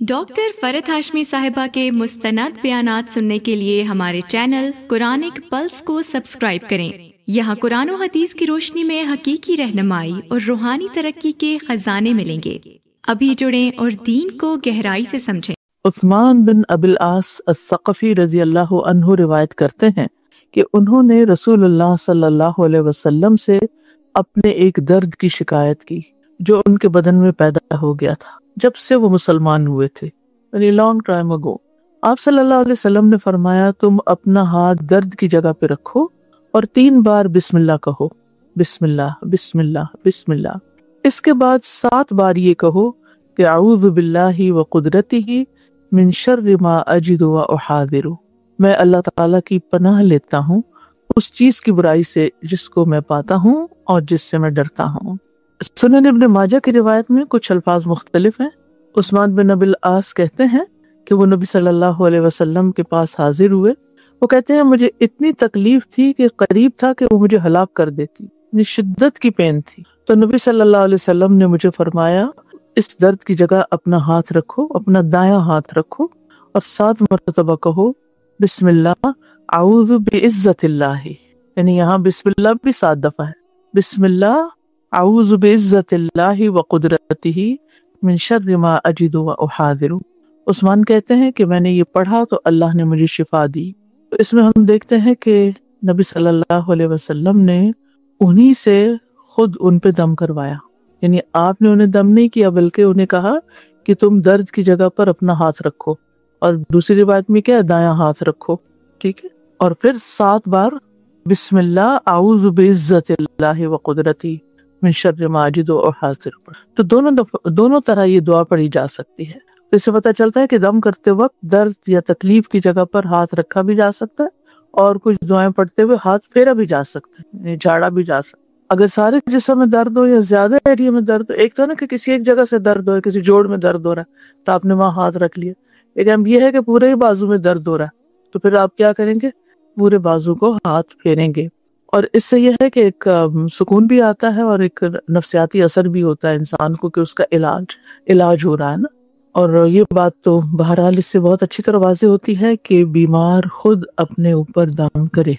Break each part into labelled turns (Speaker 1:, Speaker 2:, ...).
Speaker 1: Doctor فرحت ہاشمی صاحبہ کے مستند بیانات سننے کے لیے ہمارے چینل قرآنک پلس کو سبسکرائب کریں۔ یہاں قرآن و حدیث کی روشنی میں حقیقی رہنمائی اور روحانی ترقی کے خزانے ملیں گے۔ ابھی جڑیں اور دین کو گہرائی سے سمجھیں۔
Speaker 2: عثمان بن ابی العاص الثقفی رضی اللہ عنہ روایت کرتے ہیں کہ انہوں نے رسول اللہ صلی اللہ علیہ وسلم سے اپنے ایک درد کی شکایت کی جو ان کے بدن میں پیدا ہو گیا تھا جب سے وہ مسلمان ہوئے تھے، یعنی لانگ ٹائم اگو۔ آپ صلی اللہ علیہ وسلم نے فرمایا، تم اپنا ہاتھ درد کی جگہ پہ رکھو اور 3 بار بسم اللہ کہو، بسم اللہ بسم اللہ بسم اللہ۔ اس کے بعد 7 بار یہ کہو کہ اعوذ باللہ وقدرتہ من شر ما اجد واحاذر، میں اللہ تعالیٰ کی پناہ لیتا ہوں اس چیز کی برائی سے جس کو میں پاتا ہوں اور جس سے میں ڈرتا ہوں۔ سنن ابن ماجہ کی روایت میں کچھ الفاظ مختلف ہیں۔ عثمان بن ابی العاص کہتے ہیں کہ وہ نبی صلی اللہ علیہ وسلم کے پاس حاضر ہوئے۔ وہ کہتے ہیں مجھے اتنی تکلیف تھی کہ قریب تھا کہ وہ مجھے ہلاک کر دیتی، یعنی شدت کی پین تھی۔ تو نبی صلی اللہ علیہ وسلم نے مجھے فرمایا، اس درد کی جگہ اپنا ہاتھ رکھو، اپنا دایاں ہاتھ رکھو اور 7 مرتبہ کہو بسم اللہ اعوذ بعزت اللہ، یعنی یہاں بسم اللہ بھی 7 دفعہ ہے۔ بسم اللہ اعوذ بعزت اللہ وقدرتہ من شر ما اجد واحاذر۔ عثمان کہتے ہیں کہ میں نے یہ پڑھا تو اللہ نے مجھے شفا دی۔ تو اس میں ہم دیکھتے ہیں کہ نبی صلی اللہ علیہ وسلم نے انہی سے خود ان پہ دم کروایا، یعنی آپ نے انہیں دم نہیں کیا بلکہ انہیں کہا کہ تم درد کی جگہ پر اپنا ہاتھ رکھو، اور دوسری روایت میں کیا ہے، دایاں ہاتھ رکھو، ٹھیک ہے، اور پھر 7 بار بسم اللہ اعوذ بعزت اللہ وقدرتہ من شر ما اجد واحاذر۔ تو دونوں طرح یہ دعا پڑھی جا سکتی ہے۔ تو اس سے پتہ چلتا ہے کہ دم کرتے وقت درد یا تکلیف کی جگہ پر ہاتھ رکھا بھی جا سکتا ہے، اور کچھ دعائیں پڑھتے ہوئے ہاتھ پھیرا بھی جا سکتا ہے، یعنی جھاڑا بھی جا سکتا ہے۔ اگر سارے جسم میں درد ہو یا زیادہ ایریا میں درد ہو، ایک تو نا کہ کسی ایک جگہ سے درد ہو، کسی جوڑ میں درد ہو رہا ہے تو آپ نے وہاں ہاتھ رکھ لیا، لیکن یہ ہے کہ پورے ہی بازو میں درد ہو رہا ہے تو پھر آپ کیا کریں گے، پورے بازو کو ہاتھ پھیریں گے۔ اور اس سے یہ ہے کہ ایک سکون بھی آتا ہے اور ایک نفسیاتی اثر بھی ہوتا ہے انسان کو کہ اس کا علاج ہو رہا ہے نا۔ اور یہ بات تو بہرحال اس سے بہت اچھی طرح واضح ہوتی ہے کہ بیمار خود اپنے اوپر دم کرے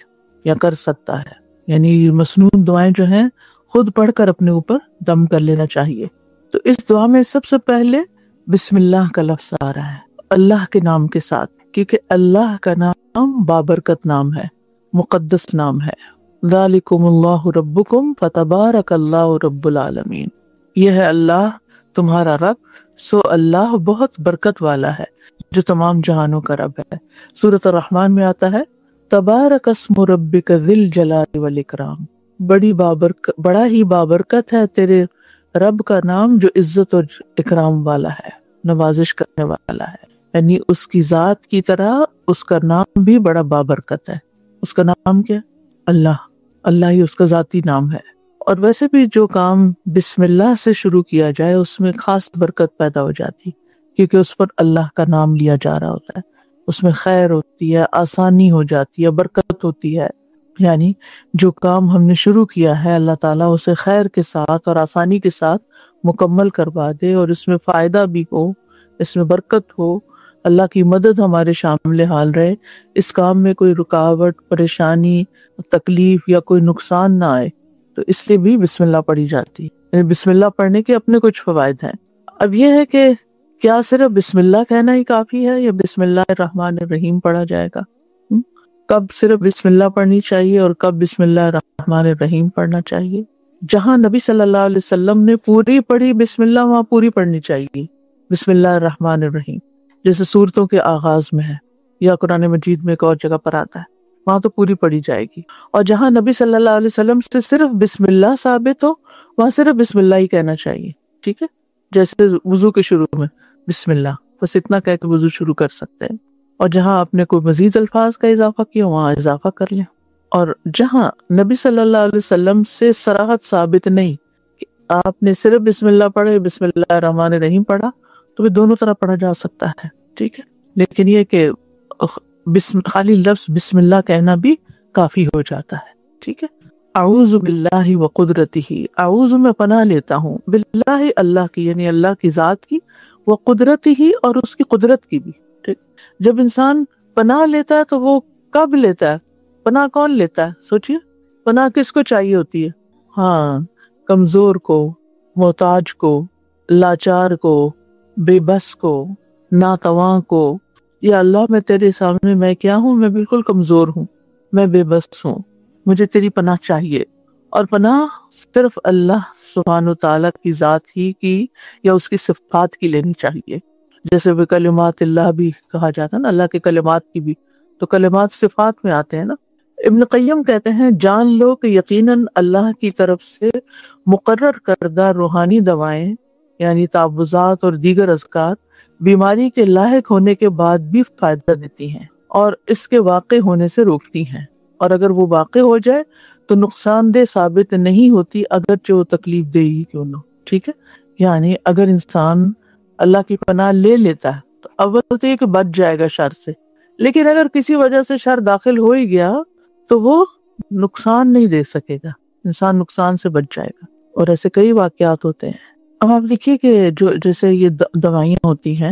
Speaker 2: یا کر سکتا ہے، یعنی مسنون دعائیں جو ہیں خود پڑھ کر اپنے اوپر دم کر لینا چاہیے۔ تو اس دعا میں سب سے پہلے بسم اللہ کا لفظ آ رہا ہے، اللہ کے نام کے ساتھ، کیونکہ اللہ کا نام بابرکت نام ہے، مقدس نام ہے۔ ذالکم اللہ ربکم فتبارک اللہ رب العالمین، یہ ہے اللہ تمہارا رب، سو اللہ بہت برکت والا ہے جو تمام جہانوں کا رب ہے۔ سورۃ الرحمن میں آتا ہے تبارک اسم ربک ذی الجلال والاکرام، بڑا ہی بابرکت ہے تیرے رب کا نام جو عزت اور اکرام والا ہے، نوازش کرنے والا ہے، یعنی اس کی ذات کی طرح اس کا نام بھی بڑا بابرکت ہے۔ اس کا نام کیا؟ اللہ ہی اس کا ذاتی نام ہے۔ اور ویسے بھی جو کام بسم اللہ سے شروع کیا جائے اس میں خاص برکت پیدا ہو جاتی، کیونکہ اس پر اللہ کا نام لیا جا رہا ہوتا ہے، اس میں خیر ہوتی ہے، آسانی ہو جاتی ہے، برکت ہوتی ہے۔ یعنی جو کام ہم نے شروع کیا ہے اللہ تعالیٰ اسے خیر کے ساتھ اور آسانی کے ساتھ مکمل کروا دے، اور اس میں فائدہ بھی ہو، اس میں برکت ہو، اللہ کی مدد ہمارے شامل حال رہے، اس کام میں کوئی رکاوٹ، پریشانی، تکلیف یا کوئی نقصان نہ آئے، تو اس لیے بھی بسم اللہ پڑھی جاتی ہے۔ یعنی بسم اللہ پڑھنے کے اپنے کچھ فوائد ہیں۔ اب یہ ہے کہ کیا صرف بسم اللہ کہنا ہی کافی ہے یا بسم اللہ الرحمن الرحیم پڑھا جائے گا؟ کب صرف بسم اللہ پڑھنی چاہیے اور کب بسم اللہ الرحمن الرحیم پڑھنا چاہیے؟ جہاں نبی صلی اللہ علیہ وسلم نے پوری پڑھی بسم اللہ، وہاں پوری پڑھنی چاہیے بسم اللہ الرحمن الرحیم، جیسے سورتوں کے آغاز میں ہے یا قرآن مجید میں ایک اور جگہ پر آتا ہے، وہاں تو پوری پڑھی جائے گی۔ اور جہاں نبی صلی اللہ علیہ وسلم سے صرف بسم اللہ ثابت ہو وہاں صرف بسم اللہ ہی کہنا چاہیے، ٹھیک ہے، جیسے وضو کے شروع میں بسم اللہ، بس اتنا کہہ کے وضو شروع کر سکتے ہیں۔ اور جہاں آپ نے کوئی مزید الفاظ کا اضافہ کیا وہاں اضافہ کر لیں۔ اور جہاں نبی صلی اللہ علیہ وسلم سے صراحت ثابت نہیں کہ آپ نے صرف بسم اللہ پڑھے، بسم اللہ الرحمن الرحیم پڑھا، تو بھی دونوں طرح پڑھا جا سکتا ہے، ٹھیک ہے، لیکن یہ کہ خالی لفظ بسم اللہ کہنا بھی کافی ہو جاتا ہے، ٹھیک ہے۔ اعوذ باللہ وقدرتہ، اعوذ میں پناہ لیتا ہوں، باللہ اللہ کی، یعنی اللہ کی ذات کی، وہ قدرتی ہی اور اس کی قدرت کی بھی. ٹھیک. جب انسان پناہ لیتا ہے تو وہ کب لیتا ہے؟ پناہ کون لیتا ہے؟ سوچیے پناہ کس کو چاہیے ہوتی ہے؟ ہاں، کمزور کو، محتاج کو، لاچار کو، بے بس کو، ناتواں کو. یا اللہ میں تیرے سامنے میں کیا ہوں؟ میں بالکل کمزور ہوں، میں بے بس ہوں، مجھے تیری پناہ چاہیے. اور پناہ صرف اللہ سبحانہ و تعالیٰ کی ذات ہی کی یا اس کی صفات کی لینی چاہیے. جیسے بکلمات اللہ بھی کہا جاتا ہے نا، اللہ کے کلمات کی بھی، تو کلمات صفات میں آتے ہیں نا. ابن قیم کہتے ہیں جان لو کہ یقیناً اللہ کی طرف سے مقرر کردہ روحانی دوائیں یعنی تعوذات اور دیگر اذکار بیماری کے لاحق ہونے کے بعد بھی فائدہ دیتی ہیں اور اس کے واقع ہونے سے روکتی ہیں، اور اگر وہ واقع ہو جائے تو نقصان دہ ثابت نہیں ہوتی اگرچہ وہ تکلیف دہ ہی کیوں نہ. ٹھیک ہے، یعنی اگر انسان اللہ کی پناہ لے لیتا ہے تو اول تو یہ کہ بچ جائے گا شر سے، لیکن اگر کسی وجہ سے شر داخل ہو ہی گیا تو وہ نقصان نہیں دے سکے گا، انسان نقصان سے بچ جائے گا. اور ایسے کئی واقعات ہوتے ہیں. اب آپ دیکھیے کہ جو جیسے یہ دوائیاں ہوتی ہیں،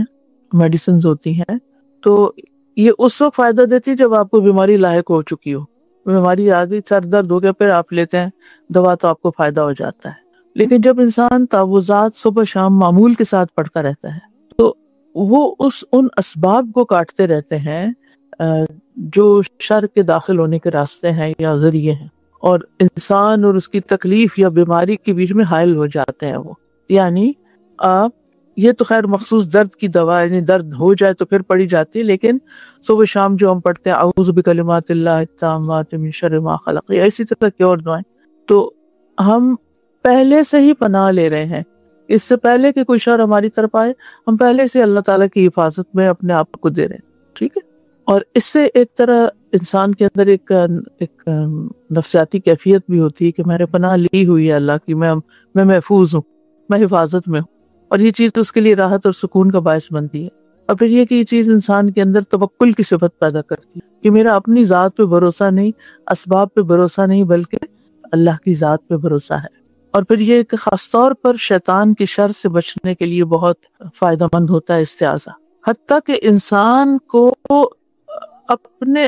Speaker 2: میڈیسنز ہوتی ہیں، تو یہ اس وقت فائدہ دیتی ہے جب آپ کو بیماری لاحق ہو چکی ہو. بیماری آ گئی، سر درد ہو گیا، پھر آپ لیتے ہیں دوا تو آپ کو فائدہ ہو جاتا ہے. لیکن جب انسان تعوذات صبح شام معمول کے ساتھ پڑھتا رہتا ہے تو وہ ان اسباب کو کاٹتے رہتے ہیں جو شر کے داخل ہونے کے راستے ہیں یا ذریعے ہیں، اور انسان اور اس کی تکلیف یا بیماری کے بیچ میں حائل ہو جاتے ہیں وہ. یعنی آپ یہ تو خیر مخصوص درد کی دوا، یعنی درد ہو جائے تو پھر پڑی جاتی ہے، لیکن صبح شام جو ہم پڑھتے ہیں اعوذ بکلمات اللہ التامات من شر ما خلق، یا اسی طرح کی اور دعائیں، تو ہم پہلے سے ہی پناہ لے رہے ہیں. اس سے پہلے کہ کوئی شر ہماری طرف آئے ہم پہلے سے اللہ تعالیٰ کی حفاظت میں اپنے آپ کو دے رہے ہیں. ٹھیک ہے، اور اس سے ایک طرح انسان کے اندر ایک نفسیاتی کیفیت بھی ہوتی ہے کہ میں نے پناہ لی ہوئی ہے اللہ کی، میں محفوظ ہوں، میں حفاظت میں ہوں، اور یہ چیز اس کے لیے راحت اور سکون کا باعث بنتی ہے. اور پھر یہ کہ یہ چیز انسان کے اندر توکل کی صفت پیدا کرتی ہے کہ میرا اپنی ذات پہ بھروسہ نہیں، اسباب پہ بھروسہ نہیں، بلکہ اللہ کی ذات پہ بھروسہ ہے. اور پھر یہ کہ خاص طور پر شیطان کی شر سے بچنے کے لیے بہت فائدہ مند ہوتا ہے استعاذہ، حتیٰ کہ انسان کو اپنے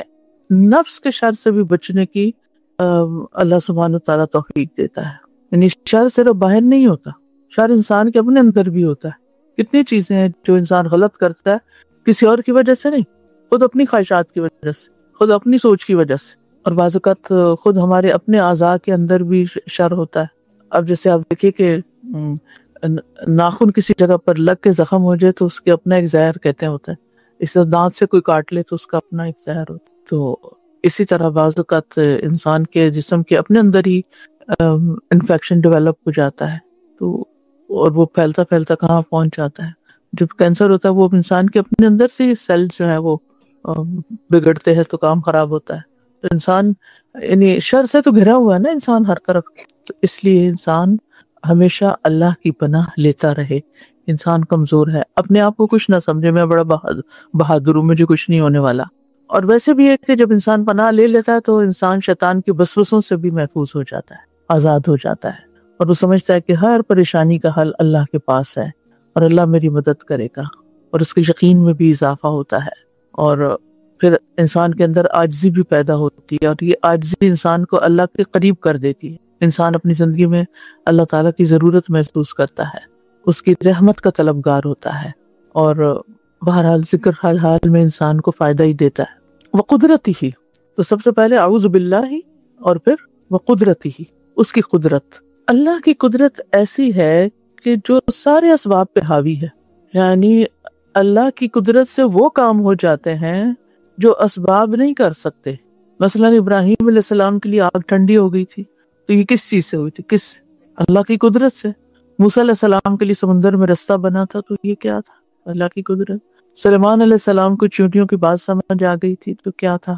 Speaker 2: نفس کے شر سے بھی بچنے کی اللہ سبحانہ وتعالیٰ توفیق دیتا ہے. یعنی شر صرف باہر نہیں ہوتا، شر انسان کے اپنے اندر بھی ہوتا ہے. کتنی چیزیں ہیں جو انسان غلط کرتا ہے کسی اور کی وجہ سے نہیں، خود اپنی خواہشات کی وجہ سے، خود اپنی سوچ کی وجہ سے. اور بعض اوقات خود ہمارے اپنے اعضاء کے اندر بھی شر ہوتا ہے. اب جیسے آپ دیکھیے کہ ناخن کسی جگہ پر لگ کے زخم ہو جائے تو اس کے اپنا ایک زہر کہتے ہیں ہوتا ہے، اس طرح دانت سے کوئی کاٹ لے تو اس کا اپنا ایک زہر ہوتا ہے. تو اسی طرح بعض اوقات انسان کے جسم کے اپنے اندر ہی انفیکشن ڈیولپ ہو جاتا ہے، تو اور وہ پھیلتا پھیلتا کہاں پہنچ جاتا ہے. جب کینسر ہوتا ہے وہ انسان کے اپنے اندر سے سیل جو ہے وہ بگڑتے ہیں تو کام خراب ہوتا ہے. تو انسان یعنی شر سے تو گھرا ہوا ہے نا انسان ہر طرف، تو اس لیے انسان ہمیشہ اللہ کی پناہ لیتا رہے. انسان کمزور ہے، اپنے آپ کو کچھ نہ سمجھے میں بڑا بہادر ہوں، مجھے کچھ نہیں ہونے والا. اور ویسے بھی ہے کہ جب انسان پناہ لے لیتا ہے تو انسان شیطان کے وسوسوں سے بھی محفوظ ہو جاتا ہے، آزاد ہو جاتا ہے، اور وہ سمجھتا ہے کہ ہر پریشانی کا حل اللہ کے پاس ہے اور اللہ میری مدد کرے گا، اور اس کے یقین میں بھی اضافہ ہوتا ہے. اور پھر انسان کے اندر عاجزی بھی پیدا ہوتی ہے، اور یہ عاجزی انسان کو اللہ کے قریب کر دیتی ہے. انسان اپنی زندگی میں اللہ تعالیٰ کی ضرورت محسوس کرتا ہے، اس کی رحمت کا طلبگار ہوتا ہے، اور بہرحال ذکر حال میں انسان کو فائدہ ہی دیتا ہے. وہ قدرتی ہی، تو سب سے پہلے اعوذ باللہ، اور پھر وہ قدرتی ہی، اس کی قدرت. اللہ کی قدرت ایسی ہے کہ جو سارے اسباب پہ حاوی ہے. یعنی اللہ کی قدرت سے وہ کام ہو جاتے ہیں جو اسباب نہیں کر سکتے. مثلا ابراہیم علیہ السلام کے لیے آگ ٹھنڈی ہو گئی تھی تو یہ کس چیز سے ہوئی تھی؟ کس؟ اللہ کی قدرت سے. موسیٰ علیہ السلام کے لیے سمندر میں رستہ بنا تھا تو یہ کیا تھا؟ اللہ کی قدرت. سلیمان علیہ السلام کو چیونٹیوں کی بات سمجھ آ گئی تھی تو کیا تھا؟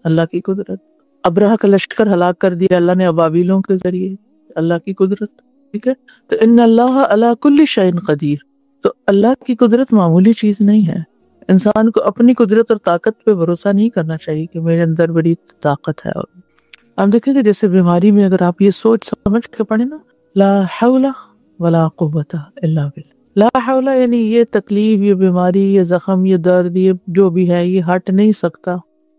Speaker 2: اللہ کی قدرت. ابرہہ کا لشکر ہلاک کر دیا اللہ نے ابابیلوں کے ذریعے، اللہ کی قدرت. ٹھیک ہے، تو ان اللہ علی کل شیء قدیر. تو اللہ کی قدرت معمولی چیز نہیں ہے. انسان کو اپنی قدرت اور طاقت پہ بھروسہ نہیں کرنا چاہیے کہ میرے اندر بڑی طاقت ہے. ہم دیکھیں کہ جیسے بیماری میں اگر آپ یہ سوچ سمجھ کے پڑھیں نا، لا حول ولا قوت الا باللہ، لا حول یعنی یہ تکلیف، یہ بیماری، یہ زخم، یہ درد، یہ جو بھی ہے یہ ہٹ نہیں سکتا،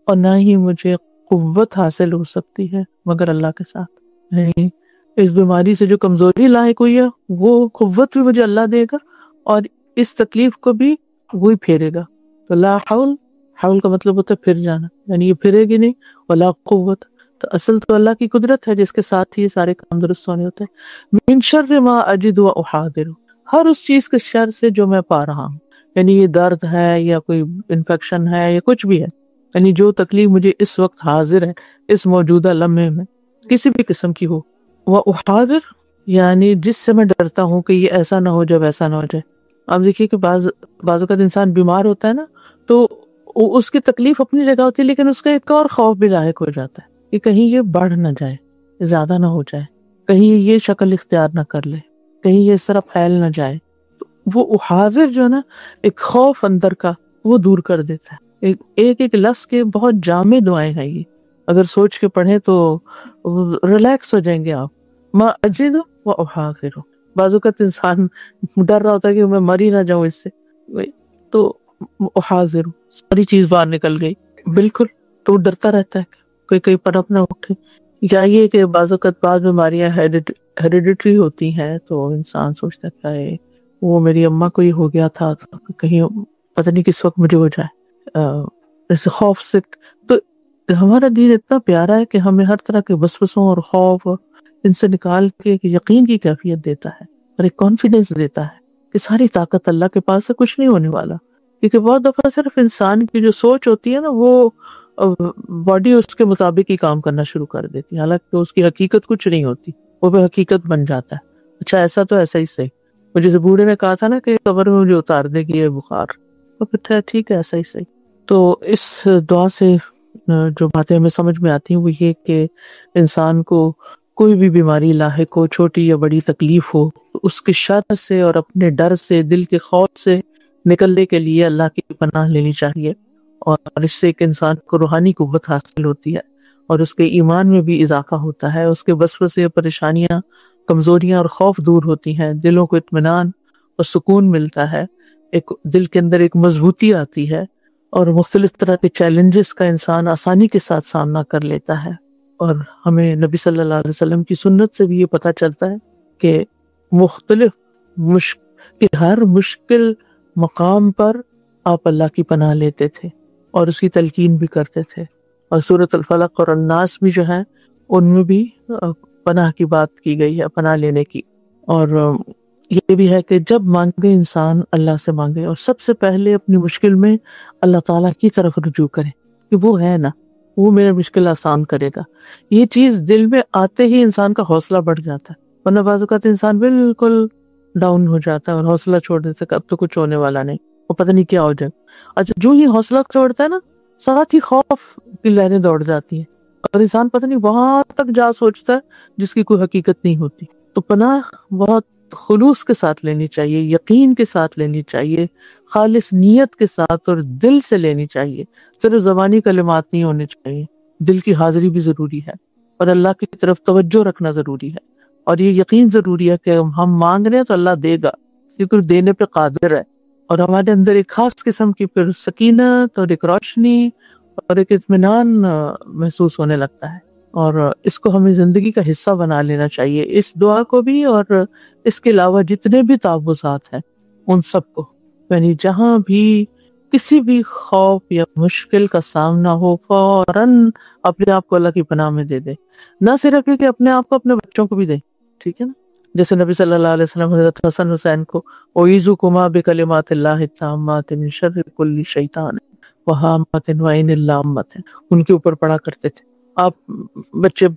Speaker 2: اور نہ ہی مجھے قوت حاصل ہو سکتی ہے مگر اللہ کے ساتھ۔ یعنی اس بیماری سے جو کمزوری لاحق ہوئی ہے وہ قوت بھی مجھے اللہ دے گا، اور اس تکلیف کو بھی وہی پھیرے گا۔ تو لا حول، حول کا مطلب ہوتا ہے پھر جانا، یعنی یہ پھرے گی نہیں، ولا قوت، تو اصل تو اللہ کی قدرت ہے جس کے ساتھ ہی یہ سارے کام درست ہونے ہوتے ہیں۔ من شر ما اجد و احاذر، ہر اس چیز کے شر سے جو میں پا رہا ہوں، یعنی یہ درد ہے یا کوئی انفیکشن ہے یا کچھ بھی ہے، یعنی جو تکلیف مجھے اس وقت حاضر ہے، اس موجودہ لمحے میں کسی بھی قسم کی ہو، وہ احاذر یعنی جس سے میں ڈرتا ہوں کہ یہ ایسا نہ ہو جائے، ویسا نہ ہو جائے۔ آپ دیکھیے کہ بعض اوقات انسان بیمار ہوتا ہے نا، تو اس کی تکلیف اپنی جگہ ہوتی ہے، لیکن اس کا ایک اور خوف بھی لاحق ہو جاتا ہے کہ کہیں یہ بڑھ نہ جائے، زیادہ نہ ہو جائے، کہیں یہ شکل اختیار نہ کر لے، کہیں یہ اس طرح پھیل نہ جائے۔ تو وہ حاضر جو ہے نا، ایک خوف اندر کا وہ دور کر دیتا ہے۔ ایک ایک لفظ کے بہت جامع دعائیں ہیں یہ، اگر سوچ کے پڑھیں تو ریلیکس ہو جائیں گے آپ۔ ما اجد و احاذر، بعض اوقات انسان ڈر رہا ہوتا ہے کہ میں مر ہی نہ جاؤں اس سے، تو احاذر ساری چیز باہر نکل گئی، بالکل، تو وہ ڈرتا رہتا ہے کوئی کہیں پنپ نہ اٹھے۔ یا یہ کہ بعض اوقات بعض بیماریاں ہیریڈیٹری ہوتی ہیں، تو انسان سوچتا ہے کہ وہ میری اماں کو ہی ہو گیا تھا، کہیں پتہ نہیں کس وقت مجھے ہو جائے، ایسے خوف سے۔ تو ہمارا دین اتنا پیارا ہے کہ ہمیں ہر طرح کے وسوسوں اور خوف ان سے نکال کے ایک یقین کی کیفیت دیتا ہے، اور ایک کانفیڈنس دیتا ہے کہ ساری طاقت اللہ کے پاس سے، کچھ نہیں ہونے والا۔ کیونکہ بہت دفعہ صرف انسان کی جو سوچ ہوتی ہے نا، وہ باڈی اس کے مطابق ہی کام کرنا شروع کر دیتی ہے، حالانکہ اس کی حقیقت کچھ نہیں ہوتی، وہ بے حقیقت بن جاتا ہے۔ اچھا ایسا تو ایسا ہی صحیح، مجھے جیسے بوڑھے نے کہا تھا نا کہ قبر میں مجھے اتار دے گی یہ بخار، تو پھر ٹھیک ہے ایسا ہی صحیح۔ تو اس دعا سے جو باتیں ہمیں سمجھ میں آتی ہیں وہ یہ کہ انسان کو کوئی بھی بیماری لاحق ہو، چھوٹی یا بڑی تکلیف ہو، اس کے شر سے اور اپنے ڈر سے، دل کے خوف سے نکلنے کے لیے اللہ کی پناہ لینی چاہیے، اور اس سے ایک انسان کو روحانی قوت حاصل ہوتی ہے، اور اس کے ایمان میں بھی اضافہ ہوتا ہے، اس کے وسوسے، پریشانیاں، کمزوریاں اور خوف دور ہوتی ہیں، دلوں کو اطمینان اور سکون ملتا ہے، ایک دل کے اندر ایک مضبوطی آتی ہے، اور مختلف طرح کے چیلنجز کا انسان آسانی کے ساتھ سامنا کر لیتا ہے۔ اور ہمیں نبی صلی اللہ علیہ وسلم کی سنت سے بھی یہ پتہ چلتا ہے کہ ہر مشکل مقام پر آپ اللہ کی پناہ لیتے تھے اور اس کی تلقین بھی کرتے تھے، اور سورۃ الفلق اور الناس بھی جو ہیں ان میں بھی پناہ کی بات کی گئی ہے، پناہ لینے کی۔ اور یہ بھی ہے کہ جب مانگے انسان اللہ سے مانگے، اور سب سے پہلے اپنی مشکل میں اللہ تعالیٰ کی طرف رجوع کرے کہ وہ ہے نا، وہ میرا مشکل آسان کرے گا۔ یہ چیز دل میں آتے ہی انسان کا حوصلہ بڑھ جاتا ہے، ورنہ بعض اوقات انسان بالکل ڈاؤن ہو جاتا ہے اور حوصلہ چھوڑ دیتا ہے کہ اب تو کچھ ہونے والا نہیں، وہ پتہ نہیں کیا ہو جائے۔ اچھا جو ہی حوصلہ چھوڑتا ہے نا، ساتھ ہی خوف کی لہریں دوڑ جاتی ہیں، اور انسان پتہ نہیں وہاں تک جا سوچتا ہے جس کی کوئی حقیقت نہیں ہوتی۔ تو پناہ بہت خلوص کے ساتھ لینی چاہیے، یقین کے ساتھ لینی چاہیے، خالص نیت کے ساتھ اور دل سے لینی چاہیے، صرف زبانی کلمات نہیں ہونے چاہیے، دل کی حاضری بھی ضروری ہے، اور اللہ کی طرف توجہ رکھنا ضروری ہے، اور یہ یقین ضروری ہے کہ ہم مانگ رہے ہیں تو اللہ دے گا، کیونکہ دینے پہ قادر ہے، اور ہمارے اندر ایک خاص قسم کی پھر سکینت اور ایک روشنی اور ایک اطمینان محسوس ہونے لگتا ہے، اور اس کو ہمیں زندگی کا حصہ بنا لینا چاہیے، اس دعا کو بھی اور اس کے علاوہ جتنے بھی تعوذات ہیں ان سب کو، یعنی جہاں بھی کسی بھی خوف یا مشکل کا سامنا ہو، فوراً اپنے آپ کو اللہ کی پناہ میں دے دے، نہ صرف یہ کہ اپنے آپ کو، اپنے بچوں کو بھی دے، ٹھیک ہے نا؟ جیسے نبی صلی اللہ علیہ وسلم حضرت حسن حسین کو اعیذکما بکلمات اللہ التامات من شر کل شیطان وہامۃ وعین اللامۃ ان کے اوپر پڑھا کرتے تھے۔ آپ بچے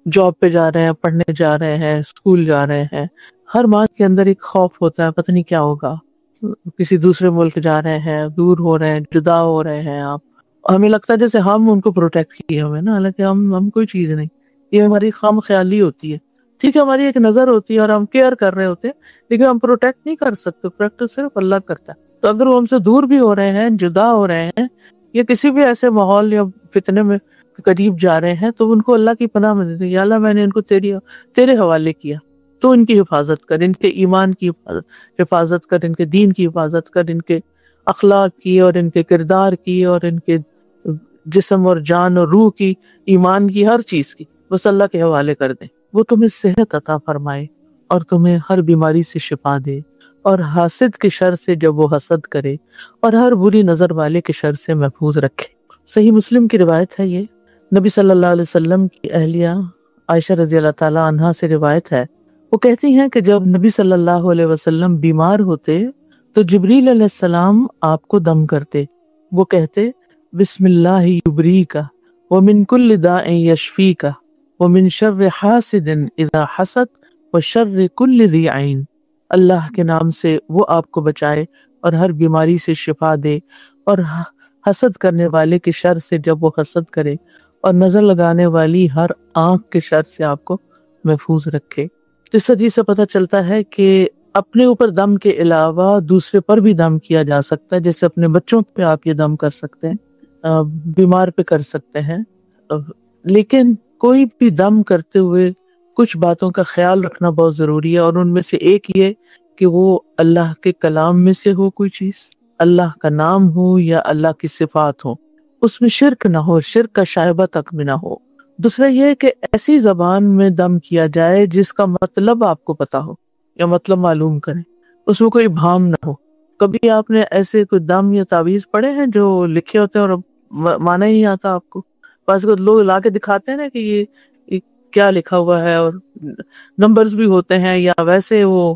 Speaker 2: جاب پہ جا رہے ہیں، پڑھنے جا رہے ہیں، اسکول جا رہے ہیں، ہر ماں کے اندر ایک خوف ہوتا ہے، پتہ نہیں کیا ہوگا، کسی دوسرے ملک جا رہے ہیں، دور ہو رہے ہیں، جدا ہو رہے ہیں آپ، ہمیں لگتا ہے جیسے ہم ان کو پروٹیکٹ کیے ہوئے نا، حالانکہ ہم کوئی چیز نہیں، یہ ہماری خام خیالی ہوتی ہے، ٹھیک ہے، ہماری ایک نظر ہوتی ہے اور ہم کیئر کر رہے ہوتے ہیں، لیکن ہم پروٹیکٹ نہیں کر سکتے، پروٹیکٹ صرف اللہ کرتا ہے۔ تو اگر وہ ہم سے دور بھی ہو رہے ہیں، جدا ہو رہے ہیں، یا کسی بھی ایسے ماحول یا فتنے میں قریب جا رہے ہیں، تو ان کو اللہ کی پناہ میں دے دیں، یا اللہ میں نے ان کو تیرے حوالے کیا، تو ان کی حفاظت کر، ان کے ایمان کی حفاظت کر، ان کے دین کی حفاظت کر، ان کے اخلاق کی اور ان کے کردار کی اور ان کے جسم اور جان اور روح کی، ایمان کی، ہر چیز کی بس اللہ کے حوالے کر دیں۔ وہ تمہیں صحت عطا فرمائے اور تمہیں ہر بیماری سے شفا دے، اور حاسد کے شر سے جب وہ حسد کرے، اور ہر بری نظر والے کے شر سے محفوظ رکھے۔ صحیح مسلم کی روایت ہے، یہ نبی صلی اللہ علیہ وسلم کی اہلیہ عائشہ رضی اللہ تعالی عنہا سے روایت ہے، وہ کہتی ہیں کہ جب نبی صلی اللہ علیہ وسلم بیمار ہوتے تو جبریل علیہ السلام آپ کو دم کرتے، وہ کہتے بسم اللہ یبریکا ومن کل داء یشفیکا ومن شر حاسد اذا حسد وشر کل ذی عین، اللہ کے نام سے وہ آپ کو بچائے اور ہر بیماری سے شفا دے، اور حسد کرنے والے کے شر سے جب وہ حسد کرے، اور نظر لگانے والی ہر آنکھ کے شر سے آپ کو محفوظ رکھے۔ اس حدیث سے پتہ چلتا ہے کہ اپنے اوپر دم کے علاوہ دوسرے پر بھی دم کیا جا سکتا ہے، جیسے اپنے بچوں پہ آپ یہ دم کر سکتے ہیں، بیمار پہ کر سکتے ہیں، لیکن کوئی بھی دم کرتے ہوئے کچھ باتوں کا خیال رکھنا بہت ضروری ہے، اور ان میں سے ایک یہ کہ وہ اللہ کے کلام میں سے ہو، کوئی چیز اللہ کا نام ہو یا اللہ کی صفات ہو، اس میں شرک نہ ہو، شرک کا شائبہ تک بھی نہ ہو۔ دوسرا یہ کہ ایسی زبان میں دم کیا جائے جس کا مطلب آپ کو پتا ہو یا مطلب معلوم کریں، اس میں کوئی بھام نہ ہو۔ کبھی آپ نے ایسے کوئی دم یا تعویذ پڑھے ہیں جو لکھے ہوتے ہیں اور مانا ہی نہیں آتا آپ کو؟ بعض اوقات لوگ لا کے دکھاتے ہیں نا کہ یہ کیا لکھا ہوا ہے، اور نمبرز بھی ہوتے ہیں، یا ویسے وہ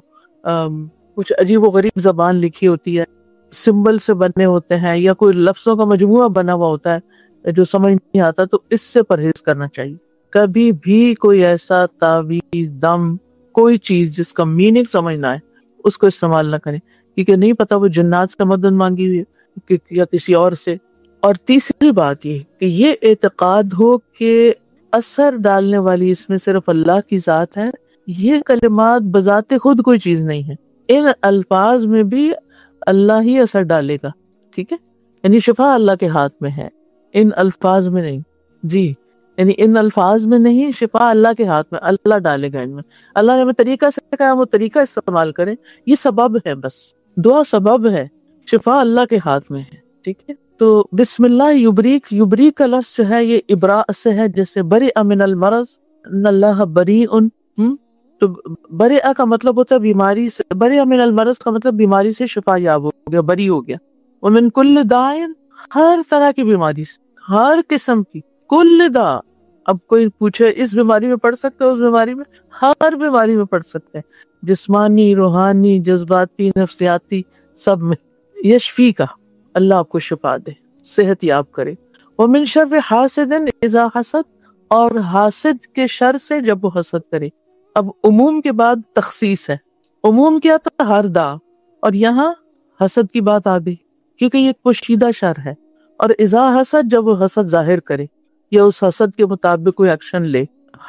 Speaker 2: کچھ عجیب و غریب زبان لکھی ہوتی ہے، سمبل سے بنے ہوتے ہیں، یا کوئی لفظوں کا مجموعہ بنا ہوا ہوتا ہے جو سمجھ نہیں آتا، تو اس سے پرہیز کرنا چاہیے۔ کبھی بھی کوئی ایسا تعویذ، دم، کوئی چیز جس کا میننگ سمجھ نہ آئے اس کو استعمال نہ کریں، کیونکہ نہیں پتا وہ جنات سے مدد مانگی ہوئی ہے یا کسی اور سے۔ اور تیسری بات یہ کہ یہ اعتقاد ہو کہ اثر ڈالنے والی اس میں صرف اللہ کی ذات ہے، یہ کلمات بذات خود کوئی چیز نہیں ہے، ان الفاظ میں بھی اللہ ہی اثر ڈالے گا، ٹھیک ہے؟ یعنی شفا اللہ کے ہاتھ میں ہے، ان الفاظ میں نہیں، جی، یعنی ان الفاظ میں نہیں، شفا اللہ کے ہاتھ میں، اللہ ڈالے گا ان میں۔ اللہ نے ہمیں طریقہ سے کہا، وہ طریقہ استعمال کریں، یہ سبب ہے، بس دعا سبب ہے، شفا اللہ کے ہاتھ میں ہے، ٹھیک ہے؟ تو بسم اللہ یبریک، یبریک کا لفظ جو ہے یہ ابراء سے ہے، جیسے برئ من المرض، ان اللہ بریء، تو برئ کا مطلب ہوتا ہے بیماری سے، برئ من المرض کا مطلب بیماری سے شفا یاب ہو گیا، بری ہو گیا۔ ومن کل داء، ہر طرح کی بیماری سے، ہر قسم کی، کل داء، اب کوئی پوچھے اس بیماری میں پڑھ سکتے ہو، اس بیماری میں، ہر بیماری میں پڑھ سکتے ہیں، جسمانی، روحانی، جذباتی، نفسیاتی، سب میں۔ یشفی کا، اللہ آپ کو شفا دے، صحت یاب کرے۔ ومن شر حاسد اذا حسد، اور حاسد کے شر سے جب وہ حسد کرے۔ اب عموم کے بعد تخصیص ہے، عموم کیا تھا؟ ہر دا، اور یہاں حسد کی بات آ گئی کیونکہ یہ پوشیدہ شر ہے۔ اور اذا حسد، جب وہ حسد ظاہر کرے یا اس حسد کے مطابق کوئی ایکشن لے۔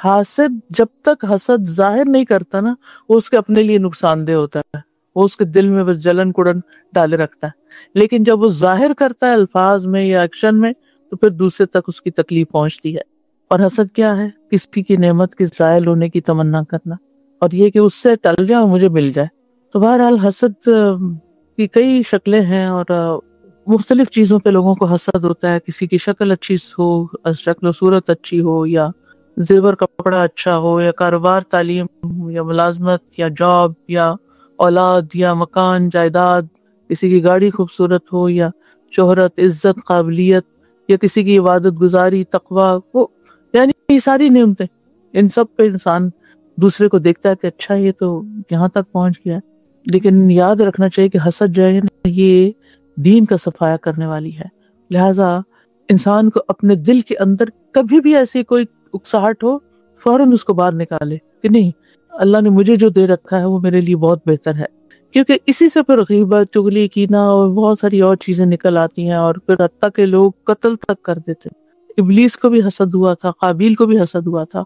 Speaker 2: حاسد جب تک حسد ظاہر نہیں کرتا نا، وہ اس کے اپنے لیے نقصان دہ ہوتا ہے، وہ اس کے دل میں بس جلن کڑن ڈالے رکھتا ہے، لیکن جب وہ ظاہر کرتا ہے الفاظ میں یا ایکشن میں تو پھر دوسرے تک اس کی تکلیف پہنچتی ہے۔ اور حسد کیا ہے؟ کسی کی نعمت کے زائل ہونے کی تمنا کرنا، اور یہ کہ اس سے ٹل جائے اور مجھے مل جائے۔ تو بہرحال حسد کی کئی شکلیں ہیں، اور مختلف چیزوں پہ لوگوں کو حسد ہوتا ہے، کسی کی شکل اچھی ہو، شکل و صورت اچھی ہو، یا زیور کپڑا اچھا ہو، یا کاروبار، تعلیم، یا ملازمت، یا جاب، یا اولاد، یا مکان، جائیداد، کسی کی گاڑی خوبصورت ہو، یا شہرت، عزت، قابلیت، یا کسی کی عبادت گزاری، تقویٰ، وہ یعنی یہ ساری نعمتیں، ان سب پہ انسان دوسرے کو دیکھتا ہے کہ اچھا یہ تو یہاں تک پہنچ گیا ہے۔ لیکن یاد رکھنا چاہیے کہ حسد جو ہے یہ دین کا صفایا کرنے والی ہے، لہٰذا انسان کو اپنے دل کے اندر کبھی بھی ایسی کوئی اکساہٹ ہو، فوراً اس کو باہر نکالے کہ نہیں، اللہ نے مجھے جو دے رکھا ہے وہ میرے لیے بہت بہتر ہے، کیونکہ اسی سے پھر غیبت، چغلی، کینہ اور بہت ساری اور چیزیں نکل آتی ہیں، اور پھر حتیٰ کہ لوگ قتل تک کر دیتے۔ ابلیس کو بھی حسد ہوا تھا، قابیل کو بھی حسد ہوا تھا،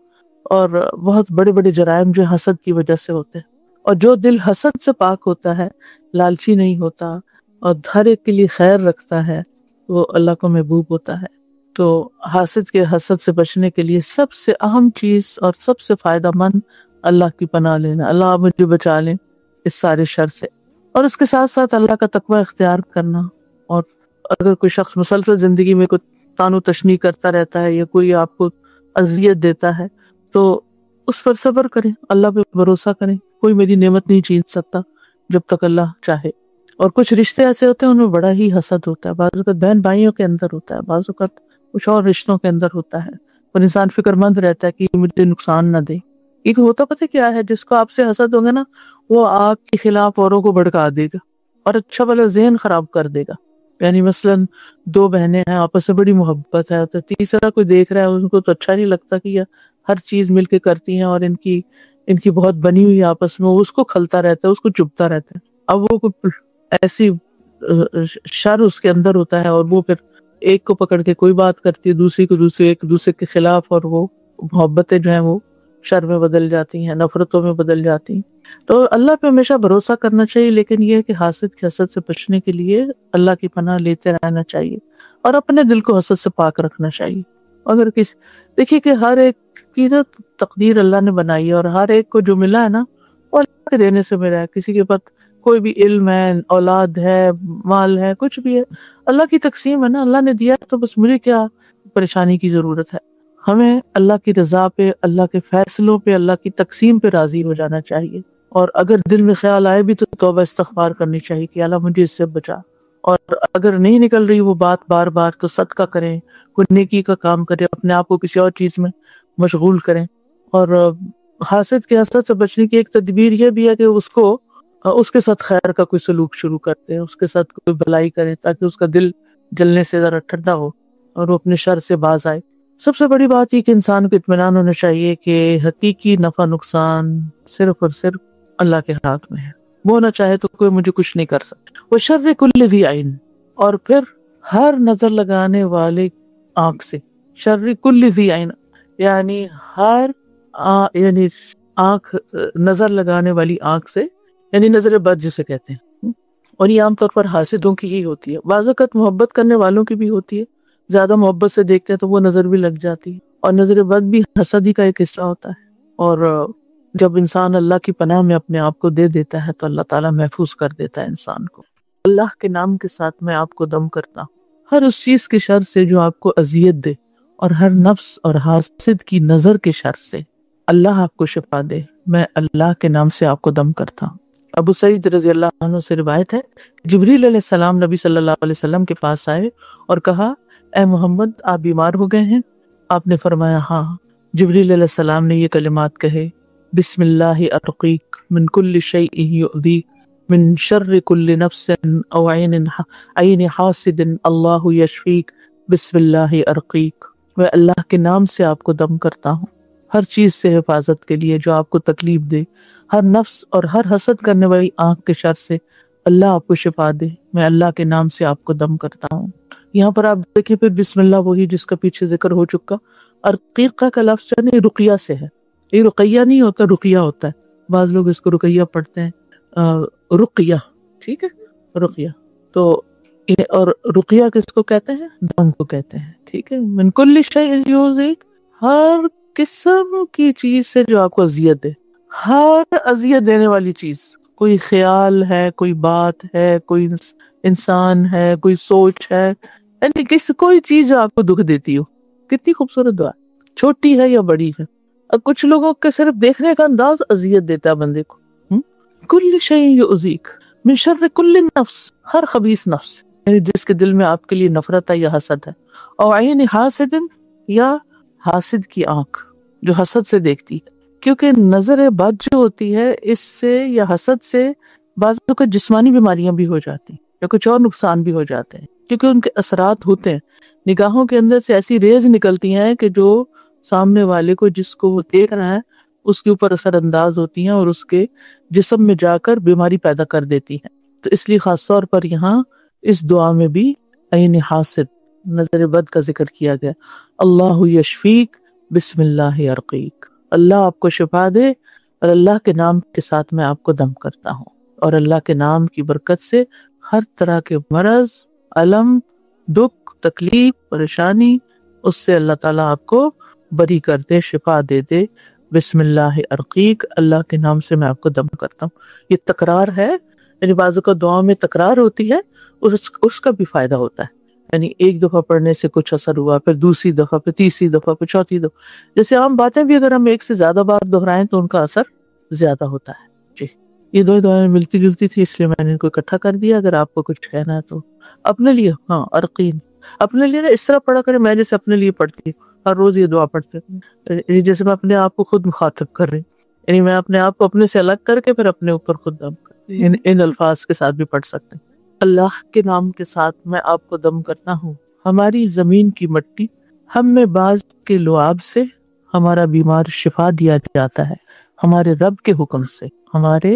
Speaker 2: اور بہت بڑے بڑے جرائم جو حسد کی وجہ سے ہوتے ہیں۔ اور جو دل حسد سے پاک ہوتا ہے، لالچی نہیں ہوتا، اور ہر ایک کے لیے خیر رکھتا ہے، وہ اللہ کو محبوب ہوتا ہے۔ تو حاسد کے حسد سے بچنے کے لیے سب سے اہم چیز اور سب سے فائدہ مند اللہ کی پناہ لینا، اللہ آپ مجھے بچا لیں اس سارے شر سے، اور اس کے ساتھ ساتھ اللہ کا تقوی اختیار کرنا. اور اگر کوئی شخص مسلسل زندگی میں کوئی تانو تشنیع کرتا رہتا ہے یا کوئی آپ کو اذیت دیتا ہے تو اس پر صبر کریں، اللہ پہ بھروسہ کریں. کوئی میری نعمت نہیں چھین سکتا جب تک اللہ چاہے. اور کچھ رشتے ایسے ہوتے ہیں ان میں بڑا ہی حسد ہوتا ہے، بعض اوقات بہن بھائیوں کے اندر ہوتا ہے، بعض اوقات کچھ اور رشتوں کے اندر ہوتا ہے، اور انسان فکر مند رہتا ہے کہ یہ مجھے نقصان نہ دے. ایک ہوتا پتہ کیا ہے، جس کو آپ سے حسد ہوگا نا وہ آپ کے خلاف اوروں کو بھڑکا دے گا اور اچھا بھلا ذہن خراب کر دے گا. یعنی مثلاً دو بہنیں ہیں، آپس میں بڑی محبت ہے، تو تیسرا کوئی دیکھ رہا ہے ان کو تو اچھا نہیں لگتا کہ یہ ہر چیز مل کے کرتی ہیں اور ان کی بہت بنی ہوئی آپس میں، اس کو کھلتا رہتا ہے، اس کو چبھتا رہتا ہے. اب وہ کوئی ایسی شر اس کے اندر ہوتا ہے اور وہ پھر ایک کو پکڑ کے کوئی بات کرتی ہے، دوسری کو ایک دوسرے کے خلاف، اور وہ محبتیں جو ہیں وہ شر میں بدل جاتی ہیں، نفرتوں میں بدل جاتی ہیں. تو اللہ پہ ہمیشہ بھروسہ کرنا چاہیے، لیکن یہ ہے کہ حاسد کی حسد سے بچنے کے لیے اللہ کی پناہ لیتے رہنا چاہیے اور اپنے دل کو حسد سے پاک رکھنا چاہیے. اگر دیکھیے کہ ہر ایک کی نا تقدیر اللہ نے بنائی ہے، اور ہر ایک کو جو ملا ہے نا وہ اللہ کے دینے سے ملا ہے. کسی کے پاس کوئی بھی علم ہے، اولاد ہے، مال ہے، کچھ بھی ہے، اللہ کی تقسیم ہے نا، اللہ نے دیا تو بس مجھے کیا پریشانی کی ضرورت ہے. ہمیں اللہ کی رضا پہ، اللہ کے فیصلوں پہ، اللہ کی تقسیم پہ راضی ہو جانا چاہیے. اور اگر دل میں خیال آئے بھی تو توبہ استغفار کرنی چاہیے کہ اللہ مجھے اس سے بچا. اور اگر نہیں نکل رہی وہ بات بار بار تو صدقہ کریں، کوئی نیکی کا کام کریں، اپنے آپ کو کسی اور چیز میں مشغول کریں. اور حاسد کے حسد سے بچنے کی ایک تدبیر یہ بھی ہے کہ اس کے ساتھ خیر کا کوئی سلوک شروع کرتے ہیں، اس کے ساتھ کوئی بھلائی کریں تاکہ اس کا دل جلنے سے ذرا ٹھنڈا ہو اور وہ اپنے شر سے باز آئے. سب سے بڑی بات یہ کہ انسان کو اطمینان ہونا چاہیے کہ حقیقی نفع نقصان صرف اور صرف اللہ کے ہاتھ میں ہے. وہ نہ چاہے تو کوئی مجھے کچھ نہیں کر سکتا. وہ شر کل ذی عین، اور پھر ہر نظر لگانے والے آنکھ سے. شر کل ذی عین یعنی یعنی آنکھ، نظر لگانے والی آنکھ سے، یعنی نظر بد جسے کہتے ہیں. اور یہ عام طور پر حاسدوں کی ہی ہوتی ہے. بعض اوقات محبت کرنے والوں کی بھی ہوتی ہے، زیادہ محبت سے دیکھتے ہیں تو وہ نظر بھی لگ جاتی ہے. اور نظر بد بھی حسد ہی کا ایک حصہ ہوتا ہے. اور جب انسان اللہ کی پناہ میں اپنے آپ کو دے دیتا ہے تو اللہ تعالیٰ محفوظ کر دیتا ہے انسان کو. اللہ کے نام کے ساتھ میں آپ کو دم کرتا ہوں ہر اس چیز کے شر سے جو آپ کو اذیت دے، اور ہر نفس اور حاسد کی نظر کے شر سے اللہ آپ کو شفا دے. میں اللہ کے نام سے آپ کو دم کرتا ہوں. ابو سعید رضی اللہ عنہ سے روایت ہے، جبریل علیہ السلام نبی صلی اللہ علیہ وسلم کے پاس آئے اور کہا، اے محمد آپ بیمار ہو گئے ہیں؟ آپ نے فرمایا ہاں. جبریل علیہ السلام نے یہ کلمات کہے، بسم اللہ ارقیک من کل شیء یؤذیک من شر کل نفس او عین حاسد اللہ یشفیک بسم اللہ ارقیک. میں اللہ کے نام سے آپ کو دم کرتا ہوں ہر چیز سے حفاظت کے لیے جو آپ کو تکلیف دے، ہر نفس اور ہر حسد کرنے والی آنکھ کے شر سے اللہ آپ کو شفا دے. میں اللہ کے نام سے آپ کو دم کرتا ہوں. یہاں پر آپ دیکھیں پھر بسم اللہ وہی جس کا پیچھے ذکر ہو چکا. ارقیقہ کا لفظ یعنی رقیہ سے ہے. یہ رقیہ نہیں ہوتا، رقیہ ہوتا ہے. بعض لوگ اس کو رقیہ پڑھتے ہیں، رقیہ، ٹھیک ہے، رقیہ. تو اور رقیہ کس کو کہتے ہیں؟ دم کو کہتے ہیں. ٹھیک ہے. من کل شیء یؤذیک، ہر قسم کی چیز سے جو آپ کو اذیت دے، ہر اذیت دینے والی چیز، کوئی خیال ہے، کوئی بات ہے، کوئی انسان ہے، کوئی سوچ ہے، یعنی کوئی چیز جو آپ کو دکھ دیتی ہو. کتنی خوبصورت دعا، چھوٹی ہے یا بڑی ہے. اور کچھ لوگوں کے صرف دیکھنے کا انداز اذیت دیتا ہے بندے کو. کل شیء یؤذیک من شر کل نفس، ہر خبیث نفس، یعنی جس کے دل میں آپ کے لیے نفرت ہے یا حسد ہے. اور عین حاسد، یا حاسد کی آنکھ جو حسد سے دیکھتی ہے. کیونکہ نظر بد جو ہوتی ہے اس سے یا حسد سے بعض اوقات جسمانی بیماریاں بھی ہو جاتی ہیں یا کچھ اور نقصان بھی ہو جاتے ہیں، کیونکہ ان کے اثرات ہوتے ہیں. نگاہوں کے اندر سے ایسی ریز نکلتی ہیں کہ جو سامنے والے کو، جس کو وہ دیکھ رہا ہے، اس کے اوپر اثر انداز ہوتی ہیں اور اس کے جسم میں جا کر بیماری پیدا کر دیتی ہیں. تو اس لیے خاص طور پر یہاں اس دعا میں بھی عین حاسد، نظر بد کا ذکر کیا گیا. اللہ یشفیک بسم اللہ ارقیک، اللہ آپ کو شفا دے اور اللہ کے نام کے ساتھ میں آپ کو دم کرتا ہوں. اور اللہ کے نام کی برکت سے ہر طرح کے مرض، الم، دکھ، تکلیف، پریشانی، اس سے اللہ تعالیٰ آپ کو بری کر دے، شفا دے دے. بسم اللہ ارقیک، اللہ کے نام سے میں آپ کو دم کرتا ہوں. یہ تکرار ہے، یعنی بعض اوقات دعا میں تکرار ہوتی ہے، اس کا بھی فائدہ ہوتا ہے. یعنی ایک دفعہ پڑھنے سے کچھ اثر ہوا، پھر دوسری دفعہ، پھر تیسری دفعہ، پھر چوتھی دفعہ. جیسے عام باتیں بھی اگر ہم ایک سے زیادہ بار دہرائیں تو ان کا اثر زیادہ ہوتا ہے. جی، یہ دو دعائیں ملتی جلتی تھی اس لیے میں نے ان کو اکٹھا کر دیا. اگر آپ کو کچھ کہنا ہے تو اپنے لیے، ہاں ارقین اپنے لیے نا اس طرح پڑھا کریں، میں جیسے اپنے لیے پڑھتی ہوں، ہر روز یہ دعا پڑھتے ہیں، جیسے میں اپنے آپ کو خود مخاطب کر رہی ہوں، یعنی میں اپنے آپ کو اپنے سے الگ کر کے پھر اپنے اوپر خود دم کر ان الفاظ کے ساتھ بھی پڑھ سکتے ہیں. اللہ کے نام کے ساتھ میں آپ کو دم کرتا ہوں. ہماری زمین کی مٹی، ہم میں بعض کے لعاب سے ہمارا بیمار شفا دیا جاتا ہے، ہمارے رب کے حکم سے، ہمارے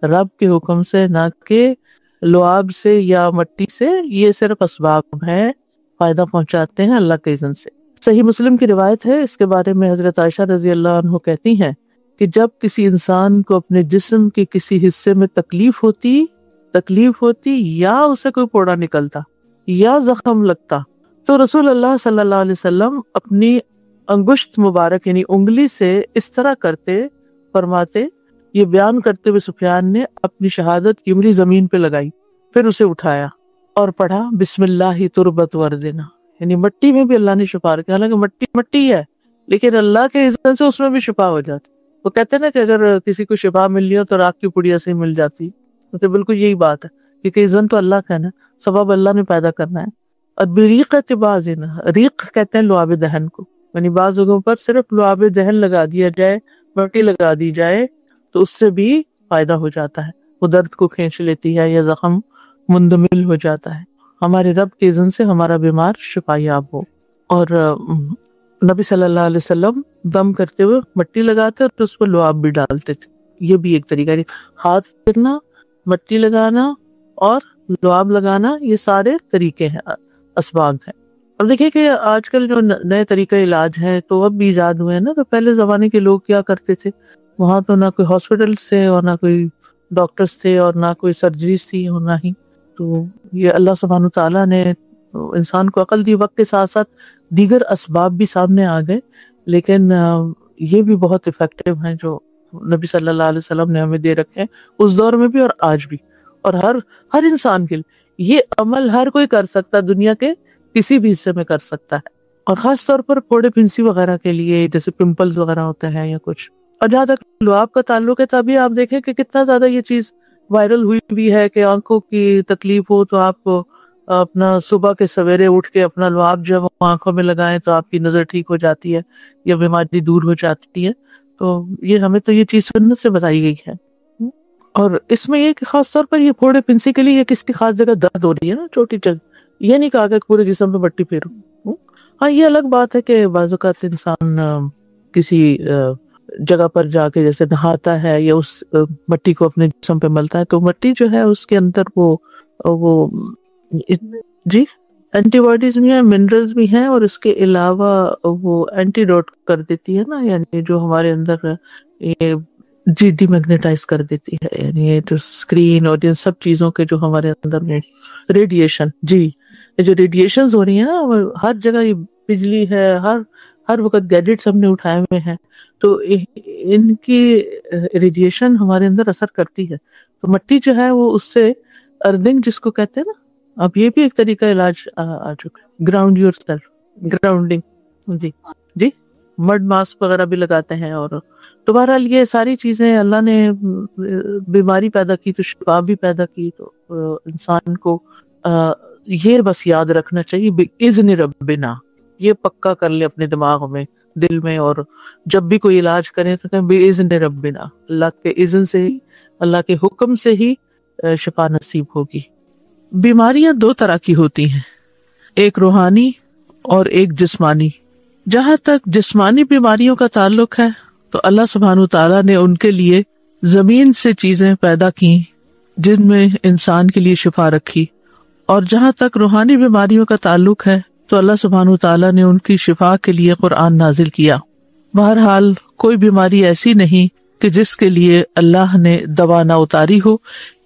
Speaker 2: رب کے حکم سے، نہ کہ لعاب سے یا مٹی سے. یہ صرف اسباب ہیں، فائدہ پہنچاتے ہیں اللہ کے اذن سے. صحیح مسلم کی روایت ہے، اس کے بارے میں حضرت عائشہ رضی اللہ عنہ کہتی ہیں کہ جب کسی انسان کو اپنے جسم کے کسی حصے میں تکلیف ہوتی یا اسے کوئی پھوڑا نکلتا یا زخم لگتا تو رسول اللہ صلی اللہ علیہ وسلم اپنی انگشت مبارک یعنی انگلی سے اس طرح کرتے، فرماتے. یہ بیان کرتے ہوئے سفیان نے اپنی شہادت کی انگلی زمین پہ لگائی، پھر اسے اٹھایا اور پڑھا بسم اللہ تربت ورزنا، یعنی مٹی میں بھی اللہ نے شفا رکھا. حالانکہ مٹی ہے لیکن اللہ کے اذن سے اس میں بھی شفا ہو جاتی. وہ کہتے ہیں نا کہ اگر کسی کو شفا ملنی ہو تو راکھ کی پڑیا سے ہی مل جاتی. تو بالکل یہی بات ہے، کیونکہ اذن تو اللہ کا ہے نا، سبب اللہ نے پیدا کرنا ہے. اور بریقت بازنا، ریق کہتے ہیں لعاب دہن کو، یعنی بعض جگہوں پر صرف لعاب دہن لگا دیا جائے، مٹی لگا دی جائے تو اس سے بھی فائدہ ہو جاتا ہے، وہ درد کو کھینچ لیتی ہے یا زخم مندمل ہو جاتا ہے. ہمارے رب کے اذن سے ہمارا بیمار شفا یاب ہو. اور نبی صلی اللہ علیہ وسلم دم کرتے ہوئے مٹی لگاتے اور اس پر لعاب بھی ڈالتے تھے. یہ بھی ایک طریقہ ہے، ہاتھ پھرنا، مٹی لگانا اور لعاب لگانا، یہ سارے طریقے ہیں، اسباب ہیں. اور دیکھیں کہ آج کل جو نئے طریقہ علاج ہیں تو اب بھی ایجاد ہوئے ہیں نا. تو پہلے زمانے کے لوگ کیا کرتے تھے، وہاں تو نہ کوئی ہاسپٹل تھے اور نہ کوئی ڈاکٹرز تھے اور نہ کوئی سرجریز تھی اور نہ ہی. تو یہ اللہ سبحانہ تعالیٰ نے انسان کو عقل دی، وقت کے ساتھ ساتھ دیگر اسباب بھی سامنے آ گئے، لیکن یہ بھی بہت افیکٹو ہیں جو نبی صلی اللہ علیہ وسلم نے ہمیں دے رکھے ہیں اس دور میں بھی اور آج بھی. اور ہر انسان کے لیے یہ عمل ہر کوئی کر سکتا ہے، دنیا کے کسی بھی حصے میں کر سکتا ہے. اور خاص طور پر پھوڑے پھنسی وغیرہ کے لیے، جیسے پمپلز وغیرہ ہوتے ہیں یا کچھ. اور جہاں تک لعاب کا تعلق ہے، تبھی آپ دیکھیں کہ کتنا زیادہ یہ چیز وائرل ہوئی بھی ہے کہ آنکھوں کی تکلیف ہو تو آپ کو اپنا صبح کے سویرے اٹھ کے اپنا لعاب جو ہے آنکھوں میں لگائیں تو آپ کی نظر ٹھیک ہو جاتی ہے یا بیماری دور ہو جاتی ہے. تو یہ ہمیں تو یہ چیز سنت سے بتائی گئی ہے. اور اس میں یہ کہ خاص طور پر یہ پھوڑے پھنسی کے لیے کسی کی خاص جگہ درد ہو رہی ہے نا، چھوٹی جگہ، یہ نہیں کہا کہ پورے جسم پہ مٹی پھیرو. ہاں یہ الگ بات ہے کہ بعض اوقات انسان کسی جگہ پر جا کے جیسے نہاتا ہے یا اس مٹی کو اپنے جسم پہ ملتا ہے تو مٹی جو ہے اس کے اندر وہ جی اینٹی باڈیز بھی ہیں، منرلز بھی ہیں، اور اس کے علاوہ وہ اینٹی ڈوٹ کر دیتی ہے نا، یعنی جو ہمارے اندر یہ جی ڈی میگنیٹائز کر دیتی ہے، یعنی یہ جو اسکرین اور ان سب چیزوں کے جو ہمارے اندر میں ریڈیشن، جی یہ جو ریڈیشنز ہو رہی ہیں نا، ہر جگہ یہ بجلی ہے، ہر وقت گیجٹس ہم نے اٹھائے ہوئے ہیں تو ان کی ریڈیشن ہمارے اندر اثر کرتی ہے. تو مٹی جو ہے وہ اس سے ارتھنگ جس کو کہتے ہیں نا، اب یہ بھی ایک طریقہ علاج آ چکا ہے، گراؤنڈ یور سیلف، گراؤنڈنگ. جی مڈ ماسک وغیرہ بھی لگاتے ہیں. اور تو بہرحال یہ ساری چیزیں اللہ نے بیماری پیدا کی تو شفا بھی پیدا کی. تو انسان کو یہ بس یاد رکھنا چاہیے بِإِذْنِ رَبِّنَا، یہ پکا کر لیں اپنے دماغ میں، دل میں، اور جب بھی کوئی علاج کریں تو کہیں بِإِذْنِ رَبِّنَا، اللہ کے اذن سے ہی، اللہ کے حکم سے ہی شفا نصیب ہوگی. بیماریاں دو طرح کی ہوتی ہیں، ایک روحانی اور ایک جسمانی. جہاں تک جسمانی بیماریوں کا تعلق ہے تو اللہ سبحانہ تعالیٰ نے ان کے لیے زمین سے چیزیں پیدا کی جن میں انسان کے لیے شفا رکھی. اور جہاں تک روحانی بیماریوں کا تعلق ہے تو اللہ سبحانہ تعالیٰ نے ان کی شفا کے لیے قرآن نازل کیا. بہرحال کوئی بیماری ایسی نہیں کہ جس کے لیے اللہ نے دوا نہ اتاری ہو.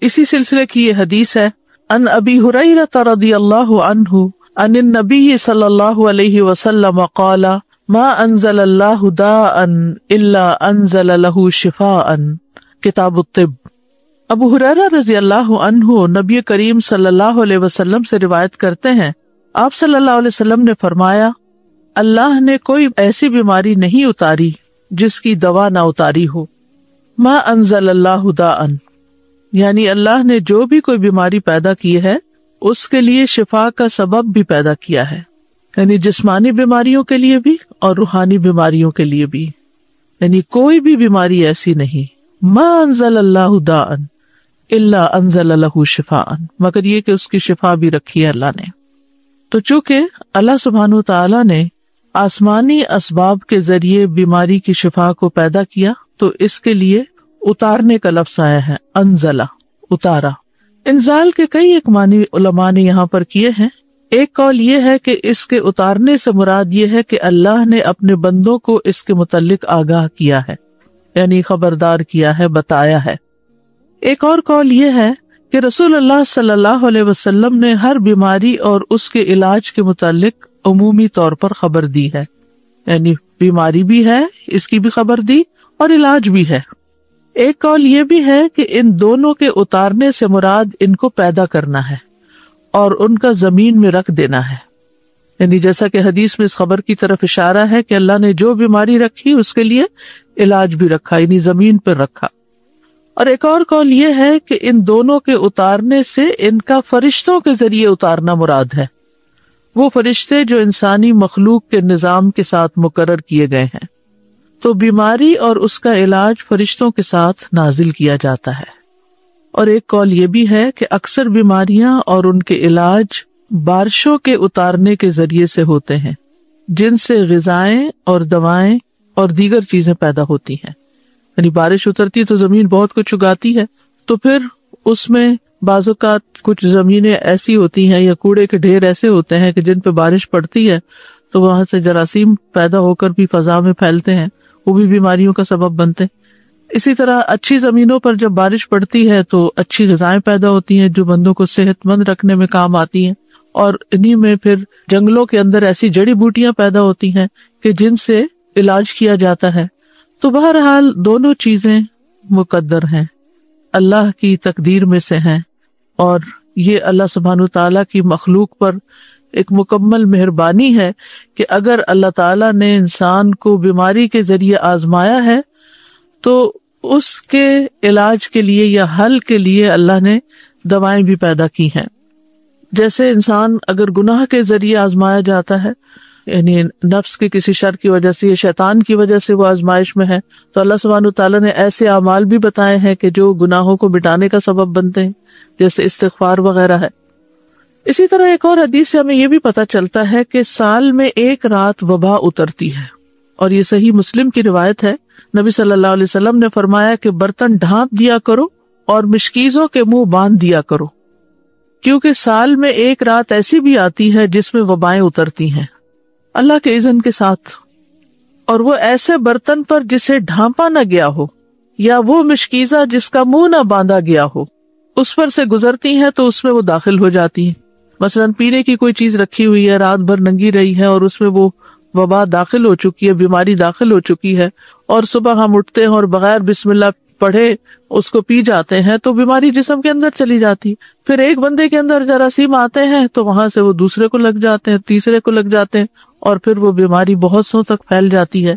Speaker 2: اسی سلسلے کی یہ حدیث ہے، ان ابی ہریرہ رضی اللہ عنہ عن النبی صلی اللہ علیہ وسلم قال ما انزل اللہ داء الا انزل لہ شفاء، کتاب الطب۔ ابو ہریرہ رضی اللہ عنہ نبی کریم صلی اللہ علیہ وسلم سے روایت کرتے ہیں، آپ صلی اللہ علیہ وسلم نے فرمایا، اللہ نے کوئی ایسی بیماری نہیں اتاری جس کی دوا نہ اتاری ہو۔ ما انزل اللہ داء، یعنی اللہ نے جو بھی کوئی بیماری پیدا کی ہے اس کے لیے شفا کا سبب بھی پیدا کیا ہے، یعنی جسمانی بیماریوں کے لیے بھی اور روحانی بیماریوں کے لیے بھی، یعنی کوئی بھی بیماری ایسی نہیں، ما انزل اللہ داء الا انزل لہ شفاء، مگر یہ کہ اس کی شفا بھی رکھی ہے اللہ نے۔ تو چونکہ اللہ سبحانہ وتعالی نے آسمانی اسباب کے ذریعے بیماری کی شفا کو پیدا کیا، تو اس کے لیے اتارنے کا لفظ آیا ہے، انزلہ، اتارا۔ انزال کے کئی ایک معنی علماء نے یہاں پر کیے ہیں۔ ایک قول یہ ہے کہ اس کے اتارنے سے مراد یہ ہے کہ اللہ نے اپنے بندوں کو اس کے متعلق آگاہ کیا ہے، یعنی خبردار کیا ہے، بتایا ہے۔ ایک اور قول یہ ہے کہ رسول اللہ صلی اللہ علیہ وسلم نے ہر بیماری اور اس کے علاج کے متعلق عمومی طور پر خبر دی ہے، یعنی بیماری بھی ہے، اس کی بھی خبر دی، اور علاج بھی ہے۔ ایک قول یہ بھی ہے کہ ان دونوں کے اتارنے سے مراد ان کو پیدا کرنا ہے اور ان کا زمین میں رکھ دینا ہے، یعنی جیسا کہ حدیث میں اس خبر کی طرف اشارہ ہے کہ اللہ نے جو بیماری رکھی اس کے لیے علاج بھی رکھا، یعنی زمین پر رکھا۔ اور ایک اور قول یہ ہے کہ ان دونوں کے اتارنے سے ان کا فرشتوں کے ذریعے اتارنا مراد ہے، وہ فرشتے جو انسانی مخلوق کے نظام کے ساتھ مقرر کیے گئے ہیں۔ تو بیماری اور اس کا علاج فرشتوں کے ساتھ نازل کیا جاتا ہے۔ اور ایک قول یہ بھی ہے کہ اکثر بیماریاں اور ان کے علاج بارشوں کے اتارنے کے ذریعے سے ہوتے ہیں، جن سے غذائیں اور دوائیں اور دیگر چیزیں پیدا ہوتی ہیں۔ یعنی بارش اترتی تو زمین بہت کچھ اگاتی ہے، تو پھر اس میں بعض اوقات کچھ زمینیں ایسی ہوتی ہیں یا کوڑے کے ڈھیر ایسے ہوتے ہیں کہ جن پہ بارش پڑتی ہے تو وہاں سے جراثیم پیدا ہو کر بھی فضا میں پھیلتے ہیں، وہ بھی بیماریوں کا سبب بنتے ہیں۔ اسی طرح اچھی زمینوں پر جب بارش پڑتی ہے تو اچھی غذائیں پیدا ہوتی ہیں جو بندوں کو صحت مند رکھنے میں کام آتی ہیں، اور انہی میں پھر جنگلوں کے اندر ایسی جڑی بوٹیاں پیدا ہوتی ہیں کہ جن سے علاج کیا جاتا ہے۔ تو بہرحال دونوں چیزیں مقدر ہیں، اللہ کی تقدیر میں سے ہیں، اور یہ اللہ سبحانہ تعالیٰ کی مخلوق پر ایک مکمل مہربانی ہے کہ اگر اللہ تعالیٰ نے انسان کو بیماری کے ذریعے آزمایا ہے تو اس کے علاج کے لیے یا حل کے لیے اللہ نے دوائیں بھی پیدا کی ہیں۔ جیسے انسان اگر گناہ کے ذریعے آزمایا جاتا ہے، یعنی نفس کے کسی شر کی وجہ سے یا شیطان کی وجہ سے وہ آزمائش میں ہے، تو اللہ سبحانہ تعالیٰ نے ایسے اعمال بھی بتائے ہیں کہ جو گناہوں کو مٹانے کا سبب بنتے ہیں، جیسے استغفار وغیرہ ہے۔ اسی طرح ایک اور حدیث سے ہمیں یہ بھی پتہ چلتا ہے کہ سال میں ایک رات وبا اترتی ہے، اور یہ صحیح مسلم کی روایت ہے۔ نبی صلی اللہ علیہ وسلم نے فرمایا کہ برتن ڈھانپ دیا کرو اور مشکیزوں کے منہ باندھ دیا کرو، کیونکہ سال میں ایک رات ایسی بھی آتی ہے جس میں وبائیں اترتی ہیں اللہ کے اذن کے ساتھ، اور وہ ایسے برتن پر جسے ڈھانپا نہ گیا ہو، یا وہ مشکیزہ جس کا منہ نہ باندھا گیا ہو، اس پر سے گزرتی ہیں تو اس میں وہ داخل ہو جاتی ہیں۔ مثلاً پینے کی کوئی چیز رکھی ہوئی ہے، رات بھر ننگی رہی ہے اور اس میں وہ وبا داخل ہو چکی ہے، بیماری داخل ہو چکی ہے، اور صبح ہم اٹھتے ہیں اور بغیر بسم اللہ پڑھے اس کو پی جاتے ہیں تو بیماری جسم کے اندر چلی جاتی۔ پھر ایک بندے کے اندر جراثیم آتے ہیں تو وہاں سے وہ دوسرے کو لگ جاتے ہیں، تیسرے کو لگ جاتے ہیں، اور پھر وہ بیماری بہت سو تک پھیل جاتی ہے۔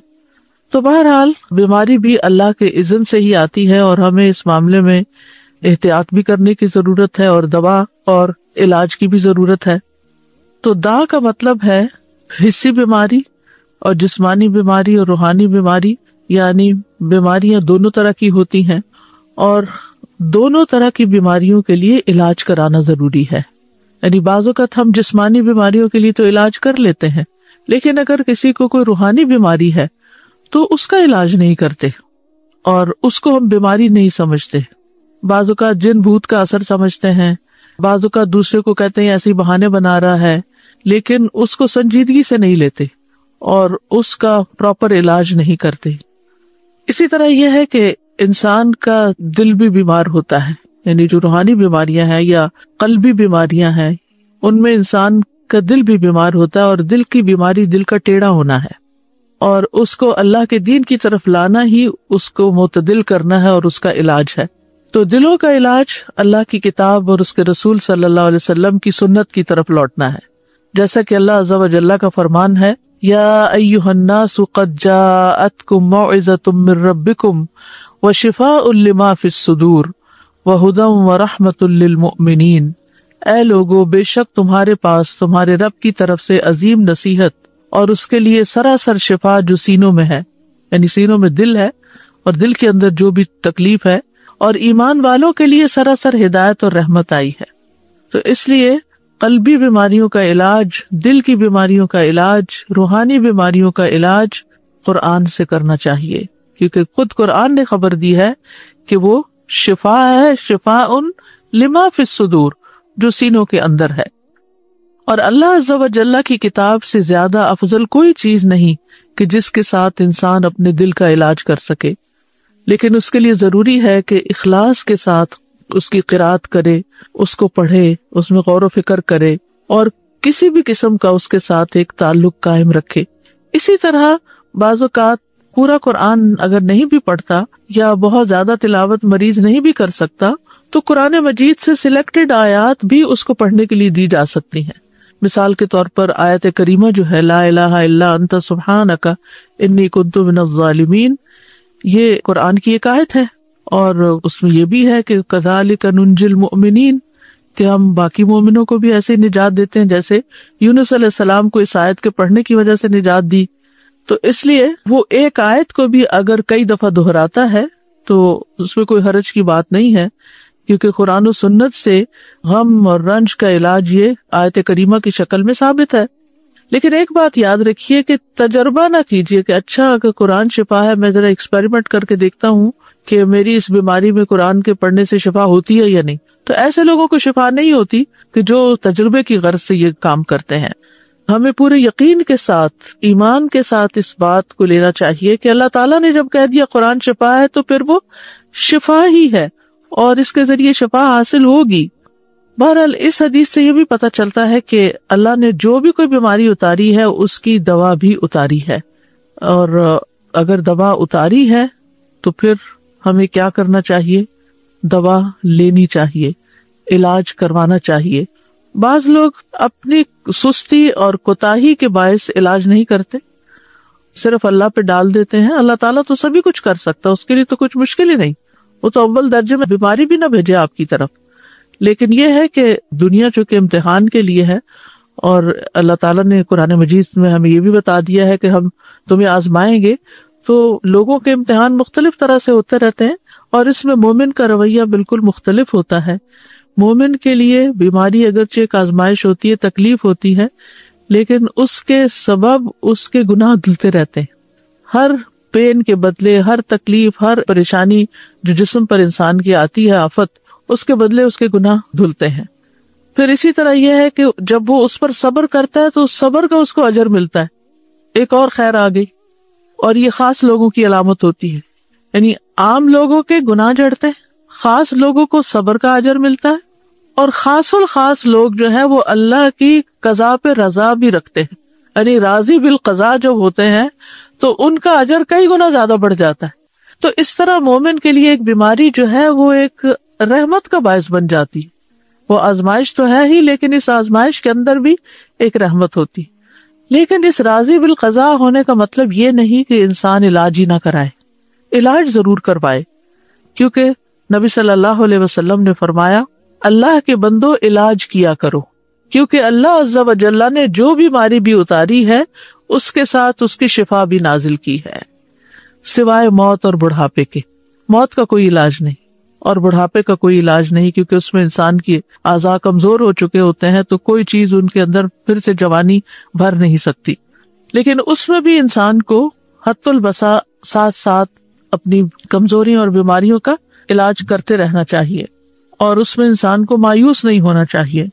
Speaker 2: تو بہرحال بیماری بھی اللہ کے اذن سے ہی آتی ہے، اور ہمیں اس معاملے میں احتیاط بھی کرنے کی ضرورت ہے، اور دوا اور علاج کی بھی ضرورت ہے۔ تو دا کا مطلب ہے حسی بیماری، اور جسمانی بیماری اور روحانی بیماری، یعنی بیماریاں دونوں طرح کی ہوتی ہیں، اور دونوں طرح کی بیماریوں کے لیے علاج کرانا ضروری ہے۔ یعنی بعض اوقات ہم جسمانی بیماریوں کے لیے تو علاج کر لیتے ہیں، لیکن اگر کسی کو کوئی روحانی بیماری ہے تو اس کا علاج نہیں کرتے، اور اس کو ہم بیماری نہیں سمجھتے۔ بعض اوقات جن بھوت کا اثر سمجھتے ہیں، بعض اوقات دوسرے کو کہتے ہیں ایسے بہانے بنا رہا ہے، لیکن اس کو سنجیدگی سے نہیں لیتے اور اس کا پراپر علاج نہیں کرتے۔ اسی طرح یہ ہے کہ انسان کا دل بھی بیمار ہوتا ہے، یعنی جو روحانی بیماریاں ہیں یا قلبی بیماریاں ہیں، ان میں انسان کا دل بھی بیمار ہوتا ہے، اور دل کی بیماری دل کا ٹیڑھا ہونا ہے۔ اور اس کو اللہ کے دین کی طرف لانا ہی اس کو معتدل کرنا ہے اور اس کا علاج ہے۔ تو دلوں کا علاج اللہ کی کتاب اور اس کے رسول صلی اللہ علیہ وسلم کی سنت کی طرف لوٹنا ہے، جیسا کہ اللہ عز و جل کا فرمان ہے، یا ایھا الناس قد جاءتکم موعظۃ من ربکم وشفاء لما فی الصدور وہدی ورحمۃ للمؤمنین، اے لوگو بے شک تمہارے پاس تمہارے رب کی طرف سے عظیم نصیحت اور اس کے لیے سراسر شفا جو سینوں میں ہے، یعنی سینوں میں دل ہے اور دل کے اندر جو بھی تکلیف ہے، اور ایمان والوں کے لیے سراسر ہدایت اور رحمت آئی ہے۔ تو اس لیے قلبی بیماریوں کا علاج، دل کی بیماریوں کا علاج، روحانی بیماریوں کا علاج قرآن سے کرنا چاہیے، کیونکہ خود قرآن نے خبر دی ہے کہ وہ شفا ہے، شفاء لما فی الصدور، جو سینوں کے اندر ہے۔ اور اللہ عز و جل کی کتاب سے زیادہ افضل کوئی چیز نہیں کہ جس کے ساتھ انسان اپنے دل کا علاج کر سکے، لیکن اس کے لیے ضروری ہے کہ اخلاص کے ساتھ اس کی قرأت کرے، اس کو پڑھے، اس میں غور و فکر کرے اور کسی بھی قسم کا اس کے ساتھ ایک تعلق قائم رکھے۔ اسی طرح بعض اوقات پورا قرآن اگر نہیں بھی پڑھتا یا بہت زیادہ تلاوت مریض نہیں بھی کر سکتا تو قرآن مجید سے سلیکٹڈ آیات بھی اس کو پڑھنے کے لیے دی جا سکتی ہیں۔ مثال کے طور پر آیت کریمہ جو ہے لا الہ الا انت سبحانک انی کنت من الظالمین، یہ قرآن کی ایک آیت ہے، اور اس میں یہ بھی ہے کہ کذالک ننجی المؤمنین، کہ ہم باقی مومنوں کو بھی ایسے نجات دیتے ہیں جیسے یونس علیہ السلام کو اس آیت کے پڑھنے کی وجہ سے نجات دی۔ تو اس لیے وہ ایک آیت کو بھی اگر کئی دفعہ دہراتا ہے تو اس میں کوئی حرج کی بات نہیں ہے، کیونکہ قرآن و سنت سے غم اور رنج کا علاج یہ آیت کریمہ کی شکل میں ثابت ہے۔ لیکن ایک بات یاد رکھیے کہ تجربہ نہ کیجیے کہ اچھا اگر قرآن شفا ہے، میں ذرا ایکسپیریمنٹ کر کے دیکھتا ہوں کہ میری اس بیماری میں قرآن کے پڑھنے سے شفا ہوتی ہے یا نہیں۔ تو ایسے لوگوں کو شفا نہیں ہوتی کہ جو تجربے کی غرض سے یہ کام کرتے ہیں۔ ہمیں پورے یقین کے ساتھ، ایمان کے ساتھ اس بات کو لینا چاہیے کہ اللہ تعالیٰ نے جب کہہ دیا قرآن شفا ہے تو پھر وہ شفا ہی ہے اور اس کے ذریعے شفا حاصل ہوگی۔ بہرحال اس حدیث سے یہ بھی پتہ چلتا ہے کہ اللہ نے جو بھی کوئی بیماری اتاری ہے اس کی دوا بھی اتاری ہے، اور اگر دوا اتاری ہے تو پھر ہمیں کیا کرنا چاہیے؟ دوا لینی چاہیے، علاج کروانا چاہیے۔ بعض لوگ اپنی سستی اور کوتاہی کے باعث علاج نہیں کرتے، صرف اللہ پہ ڈال دیتے ہیں۔ اللہ تعالیٰ تو سبھی کچھ کر سکتا، اس کے لیے تو کچھ مشکل ہی نہیں، وہ تو اول درجے میں بیماری بھی نہ بھیجے آپ کی طرف۔ لیکن یہ ہے کہ دنیا چونکہ امتحان کے لیے ہے، اور اللہ تعالیٰ نے قرآن مجید میں ہمیں یہ بھی بتا دیا ہے کہ ہم تمہیں آزمائیں گے، تو لوگوں کے امتحان مختلف طرح سے ہوتے رہتے ہیں، اور اس میں مومن کا رویہ بالکل مختلف ہوتا ہے۔ مومن کے لیے بیماری اگرچہ ایک آزمائش ہوتی ہے، تکلیف ہوتی ہے، لیکن اس کے سبب اس کے گناہ دھلتے رہتے ہیں۔ ہر پین کے بدلے، ہر تکلیف، ہر پریشانی جو جسم پر انسان کی آتی ہے، آفت، اس کے بدلے اس کے گناہ دھلتے ہیں۔ پھر اسی طرح یہ ہے کہ جب وہ اس پر صبر کرتا ہے تو اس صبر کا اس کو اجر ملتا ہے۔ ایک اور خیر آ گئی، اور یہ خاص لوگوں کی علامت ہوتی ہے، یعنی عام لوگوں کے گناہ جڑتے ہیں، خاص لوگوں کو صبر کا اجر ملتا ہے، اور خاص الخاص لوگ جو ہیں وہ اللہ کی قضا پہ رضا بھی رکھتے ہیں، یعنی راضی بالقضا جب ہوتے ہیں تو ان کا اجر کئی گنا زیادہ بڑھ جاتا ہے۔ تو اس طرح مومن کے لیے ایک بیماری جو ہے وہ ایک رحمت کا باعث بن جاتی ہے۔ وہ آزمائش تو ہے ہی، لیکن اس آزمائش کے اندر بھی ایک رحمت ہوتی۔ لیکن اس راضی بالقضا ہونے کا مطلب یہ نہیں کہ انسان علاج ہی نہ کرائے، علاج ضرور کروائے، کیونکہ نبی صلی اللہ علیہ وسلم نے فرمایا اللہ کے بندو علاج کیا کرو، کیونکہ اللہ عز و جل نے جو بیماری بھی اتاری ہے اس کے ساتھ اس کی شفا بھی نازل کی ہے، سوائے موت اور بڑھاپے کے۔ موت کا کوئی علاج نہیں اور بڑھاپے کا کوئی علاج نہیں، کیونکہ اس میں انسان کی اعضاء کمزور ہو چکے ہوتے ہیں، تو کوئی چیز ان کے اندر پھر سے جوانی بھر نہیں سکتی۔ لیکن اس میں بھی انسان کو حد البسا ساتھ ساتھ اپنی کمزوریوں اور بیماریوں کا علاج کرتے رہنا چاہیے، اور اس میں انسان کو مایوس نہیں ہونا چاہیے۔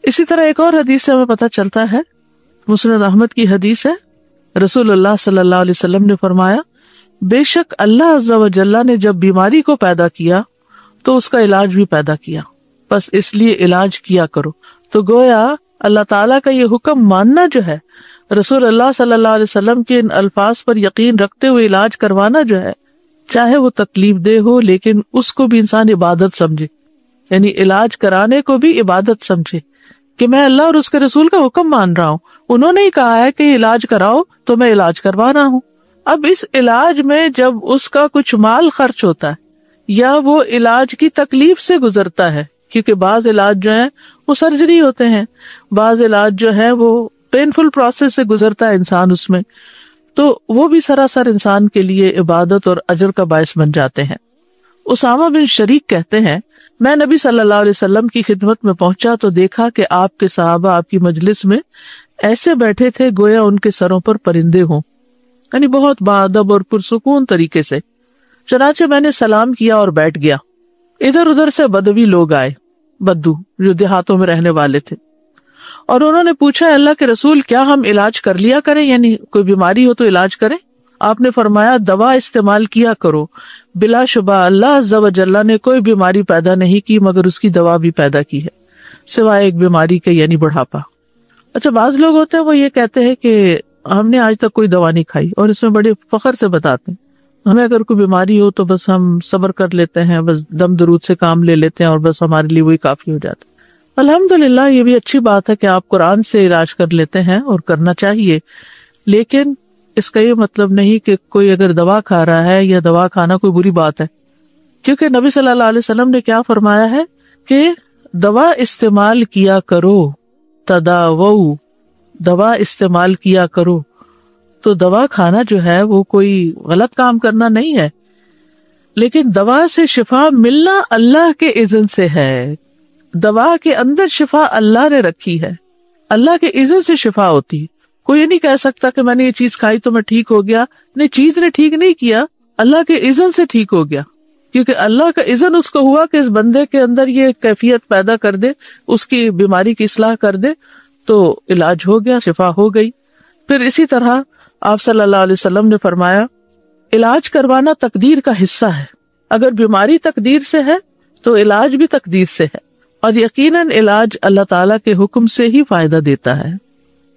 Speaker 2: اسی طرح ایک اور حدیث سے ہمیں پتہ چلتا ہے، مسند احمد کی حدیث ہے، رسول اللہ صلی اللہ علیہ وسلم نے فرمایا بے شک اللہ عز و جل نے جب بیماری کو پیدا کیا تو اس کا علاج بھی پیدا کیا، بس اس لیے علاج کیا کرو۔ تو گویا اللہ تعالیٰ کا یہ حکم ماننا جو ہے رسول اللہ صلی اللہ علیہ وسلم کے ان الفاظ پر یقین رکھتے ہوئے علاج کروانا جو ہے، چاہے وہ تکلیف دہ ہو لیکن اس کو بھی انسان عبادت سمجھے، یعنی علاج کرانے کو بھی عبادت سمجھے کہ میں اللہ اور اس کے رسول کا حکم مان رہا ہوں، انہوں نے ہی کہا ہے کہ علاج کراؤ تو میں علاج کروا رہا ہوں۔ اب اس علاج میں جب اس کا کچھ مال خرچ ہوتا ہے یا وہ علاج کی تکلیف سے گزرتا ہے، کیونکہ بعض علاج جو ہیں وہ سرجری ہوتے ہیں، بعض علاج جو ہے وہ پینفل پروسیس سے گزرتا ہے انسان اس میں، تو وہ بھی سراسر انسان کے لیے عبادت اور اجر کا باعث بن جاتے ہیں۔ اسامہ بن شریک کہتے ہیں، میں نبی صلی اللہ علیہ وسلم کی خدمت میں پہنچا تو دیکھا کہ آپ کے صحابہ آپ کی مجلس میں ایسے بیٹھے تھے گویا ان کے سروں پر پرندے ہوں، یعنی بہت باادب اور پرسکون طریقے سے۔ چنانچہ میں نے سلام کیا اور بیٹھ گیا۔ ادھر ادھر سے بدوی لوگ آئے، بدو جو دیہاتوں میں رہنے والے تھے، اور انہوں نے پوچھا اللہ کے رسول کیا ہم علاج کر لیا کریں، یعنی کوئی بیماری ہو تو علاج کریں؟ آپ نے فرمایا دوا استعمال کیا کرو، بلا شبہ اللہ عز و جل نے کوئی بیماری پیدا نہیں کی مگر اس کی دوا بھی پیدا کی ہے، سوائے ایک بیماری کے یعنی بڑھاپا۔ اچھا، بعض لوگ ہوتے ہیں وہ یہ کہتے ہیں کہ ہم نے آج تک کوئی دوا نہیں کھائی، اور اس میں بڑے فخر سے بتاتے ہیں ہمیں اگر کوئی بیماری ہو تو بس ہم صبر کر لیتے ہیں، بس دم درود سے کام لے لیتے ہیں اور بس ہمارے لیے وہی کافی ہو جاتا ہے۔ الحمدللہ یہ بھی اچھی بات ہے کہ آپ قرآن سے علاج کر لیتے ہیں اور کرنا چاہیے، لیکن اس کا یہ مطلب نہیں کہ کوئی اگر دوا کھا رہا ہے یا دوا کھانا کوئی بری بات ہے، کیونکہ نبی صلی اللہ علیہ وسلم نے کیا فرمایا ہے کہ دوا استعمال کیا کرو، تداوؤ، دوا استعمال کیا کرو۔ تو دوا کھانا جو ہے وہ کوئی غلط کام کرنا نہیں ہے، لیکن دوا سے شفا ملنا اللہ کے اذن سے ہے۔ دوا کے اندر شفا اللہ نے رکھی ہے، اللہ کے اذن سے شفا ہوتی۔ کوئی یہ نہیں کہہ سکتا کہ میں نے یہ چیز کھائی تو میں ٹھیک ہو گیا، نہیں، چیز نے ٹھیک نہیں کیا، اللہ کے اذن سے ٹھیک ہو گیا، کیونکہ اللہ کا اذن اس کو ہوا کہ اس بندے کے اندر یہ کیفیت پیدا کر دے، اس کی بیماری کی اصلاح کر دے، تو علاج ہو گیا، شفا ہو گئی۔ پھر اسی طرح آپ صلی اللہ علیہ وسلم نے فرمایا علاج کروانا تقدیر کا حصہ ہے، اگر بیماری تقدیر سے ہے تو علاج بھی تقدیر سے ہے، اور یقیناً علاج اللہ تعالیٰ کے حکم سے ہی فائدہ دیتا ہے،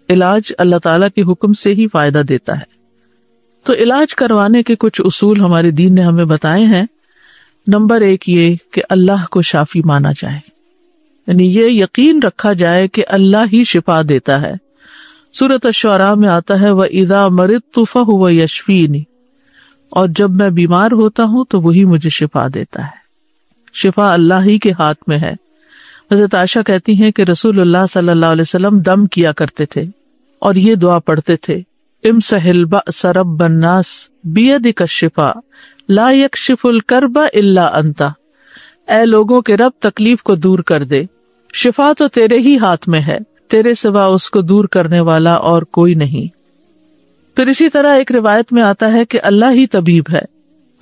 Speaker 2: علاج اللہ تعالیٰ کے حکم سے ہی فائدہ دیتا ہے۔ تو علاج کروانے کے کچھ اصول ہمارے دین نے ہمیں بتائے ہیں۔ نمبر 1 یہ کہ اللہ کو شافی مانا جائے، یعنی یہ یقین رکھا جائے کہ اللہ ہی شفا دیتا ہے۔ سورۃ الشعراء میں آتا ہے وَإِذَا مَرِضْتُ فَهُوَ يَشْفِينِ، اور جب میں بیمار ہوتا ہوں تو وہی مجھے شفا دیتا ہے۔ شفا اللہ ہی کے ہاتھ میں ہے۔ حضرت عائشہ کہتی ہیں کہ رسول اللہ صلی اللہ علیہ وسلم دم کیا کرتے تھے اور یہ دعا پڑھتے تھے امسح البأس رب الناس بیدک الشفاء لا یکشف الکرب الا انت، اے لوگوں کے رب تکلیف کو دور کر دے، شفا تو تیرے ہی ہاتھ میں ہے، تیرے سوا اس کو دور کرنے والا اور کوئی نہیں۔ پھر اسی طرح ایک روایت میں آتا ہے کہ اللہ ہی طبیب ہے۔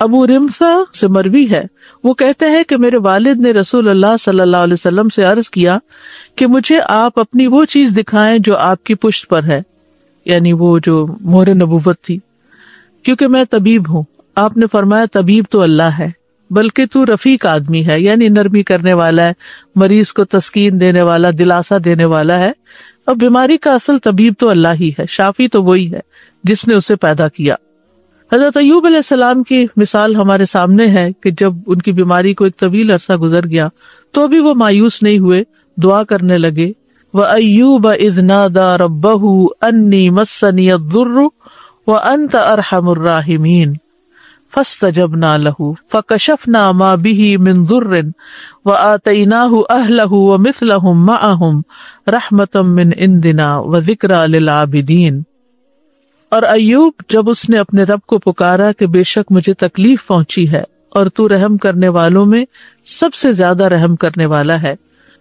Speaker 2: ابو رمثا سے مروی ہے، وہ کہتے ہیں کہ میرے والد نے رسول اللہ صلی اللہ علیہ وسلم سے عرض کیا کہ مجھے آپ اپنی وہ چیز دکھائیں جو آپ کی پشت پر ہے، یعنی وہ جو مہر نبوت تھی، کیونکہ میں طبیب ہوں۔ آپ نے فرمایا طبیب تو اللہ ہے، بلکہ تو رفیق آدمی ہے، یعنی نرمی کرنے والا ہے، مریض کو تسکین دینے والا، دلاسا دینے والا ہے۔ اب بیماری کا اصل طبیب تو اللہ ہی ہے، شافی تو وہی ہے جس نے اسے پیدا کیا۔ حضرت ایوب علیہ السلام کی مثال ہمارے سامنے ہے کہ جب ان کی بیماری کو ایک طویل عرصہ گزر گیا تو بھی وہ مایوس نہیں ہوئے، دعا کرنے لگے وَأَيُّوبَ إِذْ نَادَى رَبَّهُ أَنِّي مَسَّنِيَ الضُّرُّ وَأَنْتَ أَرْحَمُ الرَّاحِمِينَ فَاسْتَجَبْنَا لَهُ فَكَشَفْنَا مَا بِهِ مِنْ ضُرٍّ وَآتَيْنَاهُ أَهْلَهُ وَمِثْلَهُمْ مَعَهُمْ رَحْمَةً مِّنْ عِنْدِنَا وَذِكْرَىٰ لِلْعَابِدِينَ۔ اور ایوب جب اس نے اپنے رب کو پکارا کہ بے شک مجھے تکلیف پہنچی ہے اور تو رحم کرنے والوں میں سب سے زیادہ رحم کرنے والا ہے،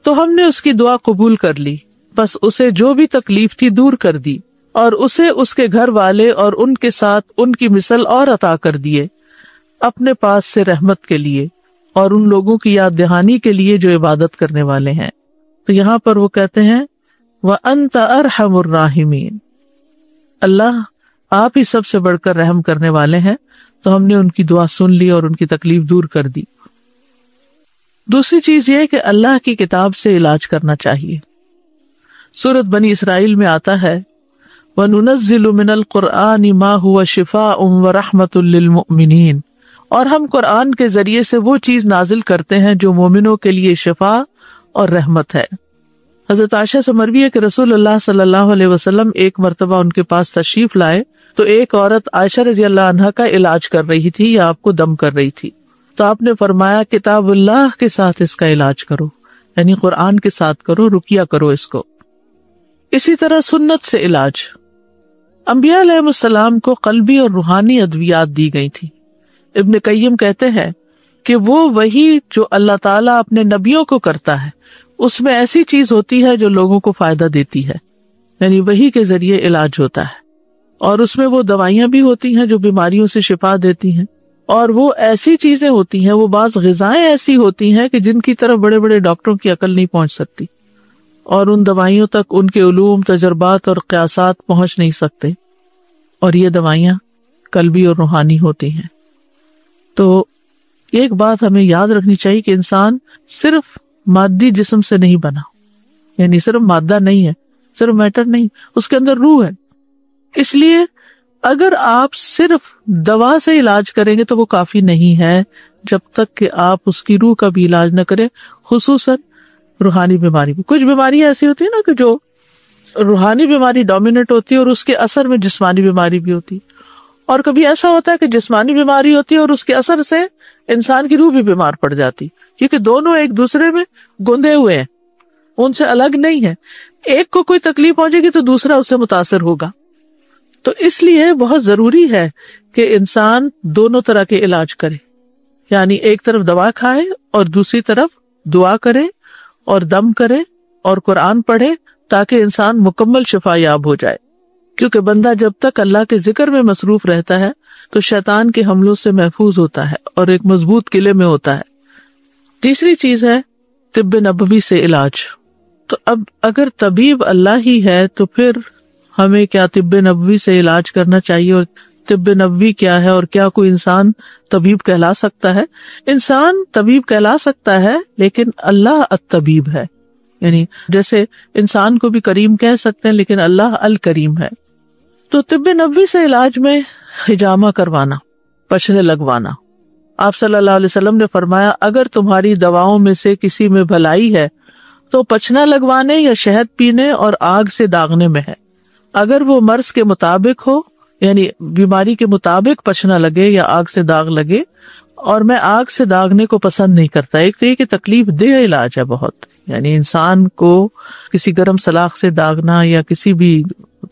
Speaker 2: تو ہم نے اس کی دعا قبول کر لی، بس اسے جو بھی تکلیف تھی دور کر دی، اور اسے اس کے گھر والے اور ان کے ساتھ ان کی مثل اور عطا کر دیے، اپنے پاس سے رحمت کے لیے اور ان لوگوں کی یاد دہانی کے لیے جو عبادت کرنے والے ہیں۔ تو یہاں پر وہ کہتے ہیں وَأَنْتَ أَرْحَمُ الرَّاحِمِينَ، اللہ آپ ہی سب سے بڑھ کر رحم کرنے والے ہیں۔ تو ہم نے ان کی دعا سن لی اور ان کی تکلیف دور کر دی۔ دوسری چیز یہ کہ اللہ کی کتاب سے علاج کرنا چاہیے۔ سورۃ بنی اسرائیل میں آتا ہے وَنُنَزِّلُ مِنَ الْقُرْآنِ مَا هُوَ شِفَاءٌ وَرَحْمَةٌ لِّلْمُؤْمِنِينَ، اور ہم قرآن کے ذریعے سے وہ چیز نازل کرتے ہیں جو مومنوں کے لیے شفا اور رحمت ہے۔ حضرت عائشہ سے مروی ہے کہ رسول اللہ صلی اللہ علیہ وسلم ایک مرتبہ ان کے پاس تشریف لائے تو ایک عورت عائشہ رضی اللہ عنہا کا علاج کر رہی تھی یا آپ کو دم کر رہی تھی، تو آپ نے فرمایا کتاب اللہ کے ساتھ اس کا علاج کرو، یعنی قرآن کے ساتھ کرو، رقیہ کرو اس کو۔ اسی طرح سنت سے علاج، انبیاء علیہ السلام کو قلبی اور روحانی ادویات دی گئی تھی۔ ابن قیم کہتے ہیں کہ وہ وہی جو اللہ تعالیٰ اپنے نبیوں کو کرتا ہے اس میں ایسی چیز ہوتی ہے جو لوگوں کو فائدہ دیتی ہے، یعنی وہی کے ذریعے علاج ہوتا ہے، اور اس میں وہ دوائیاں بھی ہوتی ہیں جو بیماریوں سے شفا دیتی ہیں، اور وہ ایسی چیزیں ہوتی ہیں، وہ بعض غذائیں ایسی ہوتی ہیں کہ جن کی طرف بڑے بڑے ڈاکٹروں کی عقل نہیں پہنچ سکتی، اور ان دوائیوں تک ان کے علوم، تجربات اور قیاسات پہنچ نہیں سکتے، اور یہ دوائیاں قلبی اور روحانی ہوتی ہیں۔ تو ایک بات ہمیں یاد رکھنی چاہیے کہ انسان صرف مادی جسم سے نہیں بنا، یعنی صرف مادہ نہیں ہے، صرف میٹر نہیں، اس کے اندر روح ہے۔ اس لیے اگر آپ صرف دوا سے علاج کریں گے تو وہ کافی نہیں ہے جب تک کہ آپ اس کی روح کا بھی علاج نہ کریں، خصوصاً روحانی بیماری میں۔ کچھ بیماری ایسی ہوتی ہے نا کہ جو روحانی بیماری ڈومینیٹ ہوتی ہے اور اس کے اثر میں جسمانی بیماری بھی ہوتی ہے، اور کبھی ایسا ہوتا ہے کہ جسمانی بیماری ہوتی ہے اور اس کے اثر سے انسان کی روح بھی بیمار پڑ جاتی، کیونکہ دونوں ایک دوسرے میں گندے ہوئے ہیں، ان سے الگ نہیں ہے۔ ایک کو کوئی تکلیف پہنچے گی تو دوسرا اس سے متاثر ہوگا۔ تو اس لیے بہت ضروری ہے کہ انسان دونوں طرح کے علاج کرے، یعنی ایک طرف دوا کھائے اور دوسری طرف دعا کرے اور دم کرے اور قرآن پڑھے، تاکہ انسان مکمل شفا یاب ہو جائے، کیونکہ بندہ جب تک اللہ کے ذکر میں مصروف رہتا ہے تو شیطان کے حملوں سے محفوظ ہوتا ہے اور ایک مضبوط قلعے میں ہوتا ہے۔ تیسری چیز ہے طب نبوی سے علاج۔ تو اب اگر طبیب اللہ ہی ہے تو پھر ہمیں کیا طب نبوی سے علاج کرنا چاہیے، اور طب نبوی کیا ہے، اور کیا کوئی انسان طبیب کہلا سکتا ہے؟ انسان طبیب کہلا سکتا ہے لیکن اللہ الطبیب ہے، یعنی جیسے انسان کو بھی کریم کہہ سکتے ہیں لیکن اللہ الکریم ہے۔ تو طب نبوی سے علاج میں حجامہ کروانا، پچھنے لگوانا، آپ صلی اللہ علیہ وسلم نے فرمایا اگر تمہاری دواؤں میں سے کسی میں بھلائی ہے تو پچھنا لگوانے یا شہد پینے اور آگ سے داغنے میں ہے۔ اگر وہ مرض کے مطابق ہو، یعنی بیماری کے مطابق پچھنا لگے یا آگ سے داغ لگے، اور میں آگ سے داغنے کو پسند نہیں کرتا۔ ایک تو یہ کہ تکلیف دہ علاج ہے بہت، یعنی انسان کو کسی گرم سلاخ سے داغنا یا کسی بھی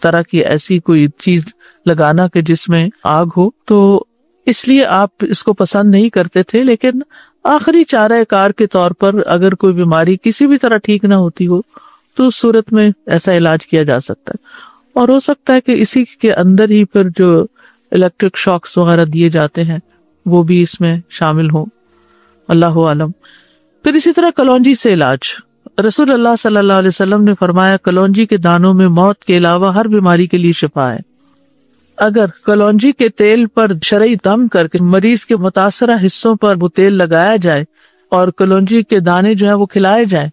Speaker 2: طرح کی ایسی کوئی چیز لگانا کہ جس میں آگ ہو، تو اس لیے آپ اس کو پسند نہیں کرتے تھے، لیکن آخری چارہ کار کے طور پر اگر کوئی بیماری کسی بھی طرح ٹھیک نہ ہوتی ہو تو اس صورت میں ایسا علاج کیا جا سکتا ہے، اور ہو سکتا ہے کہ اسی کے اندر ہی پھر جو الیکٹرک شاکس وغیرہ دیے جاتے ہیں وہ بھی اس میں شامل ہوں، اللہ عالم۔ پھر اسی طرح کلونجی سے علاج، رسول اللہ صلی اللہ علیہ وسلم نے فرمایا کلونجی کے دانوں میں موت کے علاوہ ہر بیماری کے لیے شفا ہے۔ اگر کلونجی کے تیل پر شرعی دم کر کے مریض کے متاثرہ حصوں پر وہ تیل لگایا جائے اور کلونجی کے دانے جو ہیں وہ کھلائے جائیں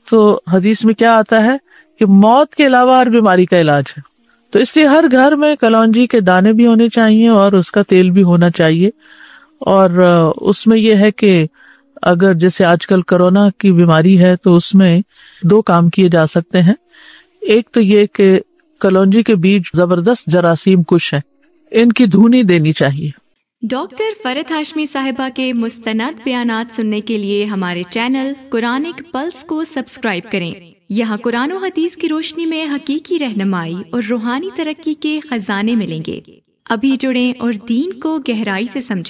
Speaker 2: تو حدیث میں کیا آتا ہے کہ موت کے علاوہ ہر بیماری کا علاج ہے۔ تو اس لیے ہر گھر میں کلونجی کے دانے بھی ہونے چاہیے اور اس کا تیل بھی ہونا چاہیے، اور اس میں یہ ہے کہ اگر جیسے آج کل کورونا کی بیماری ہے تو اس میں 2 کام کیے جا سکتے ہیں۔ ایک تو یہ کہ کلونجی کے بیج زبردست جراثیم کش ہیں، ان کی دھونی دینی چاہیے۔
Speaker 1: ڈاکٹر فرحت ہاشمی صاحبہ کے مستند بیانات سننے کے لیے ہمارے چینل قرآنک پلس کو سبسکرائب کریں۔ یہاں قرآن و حدیث کی روشنی میں حقیقی رہنمائی اور روحانی ترقی کے خزانے ملیں گے۔ ابھی جڑیں اور دین کو گہرائی سے سمجھیں۔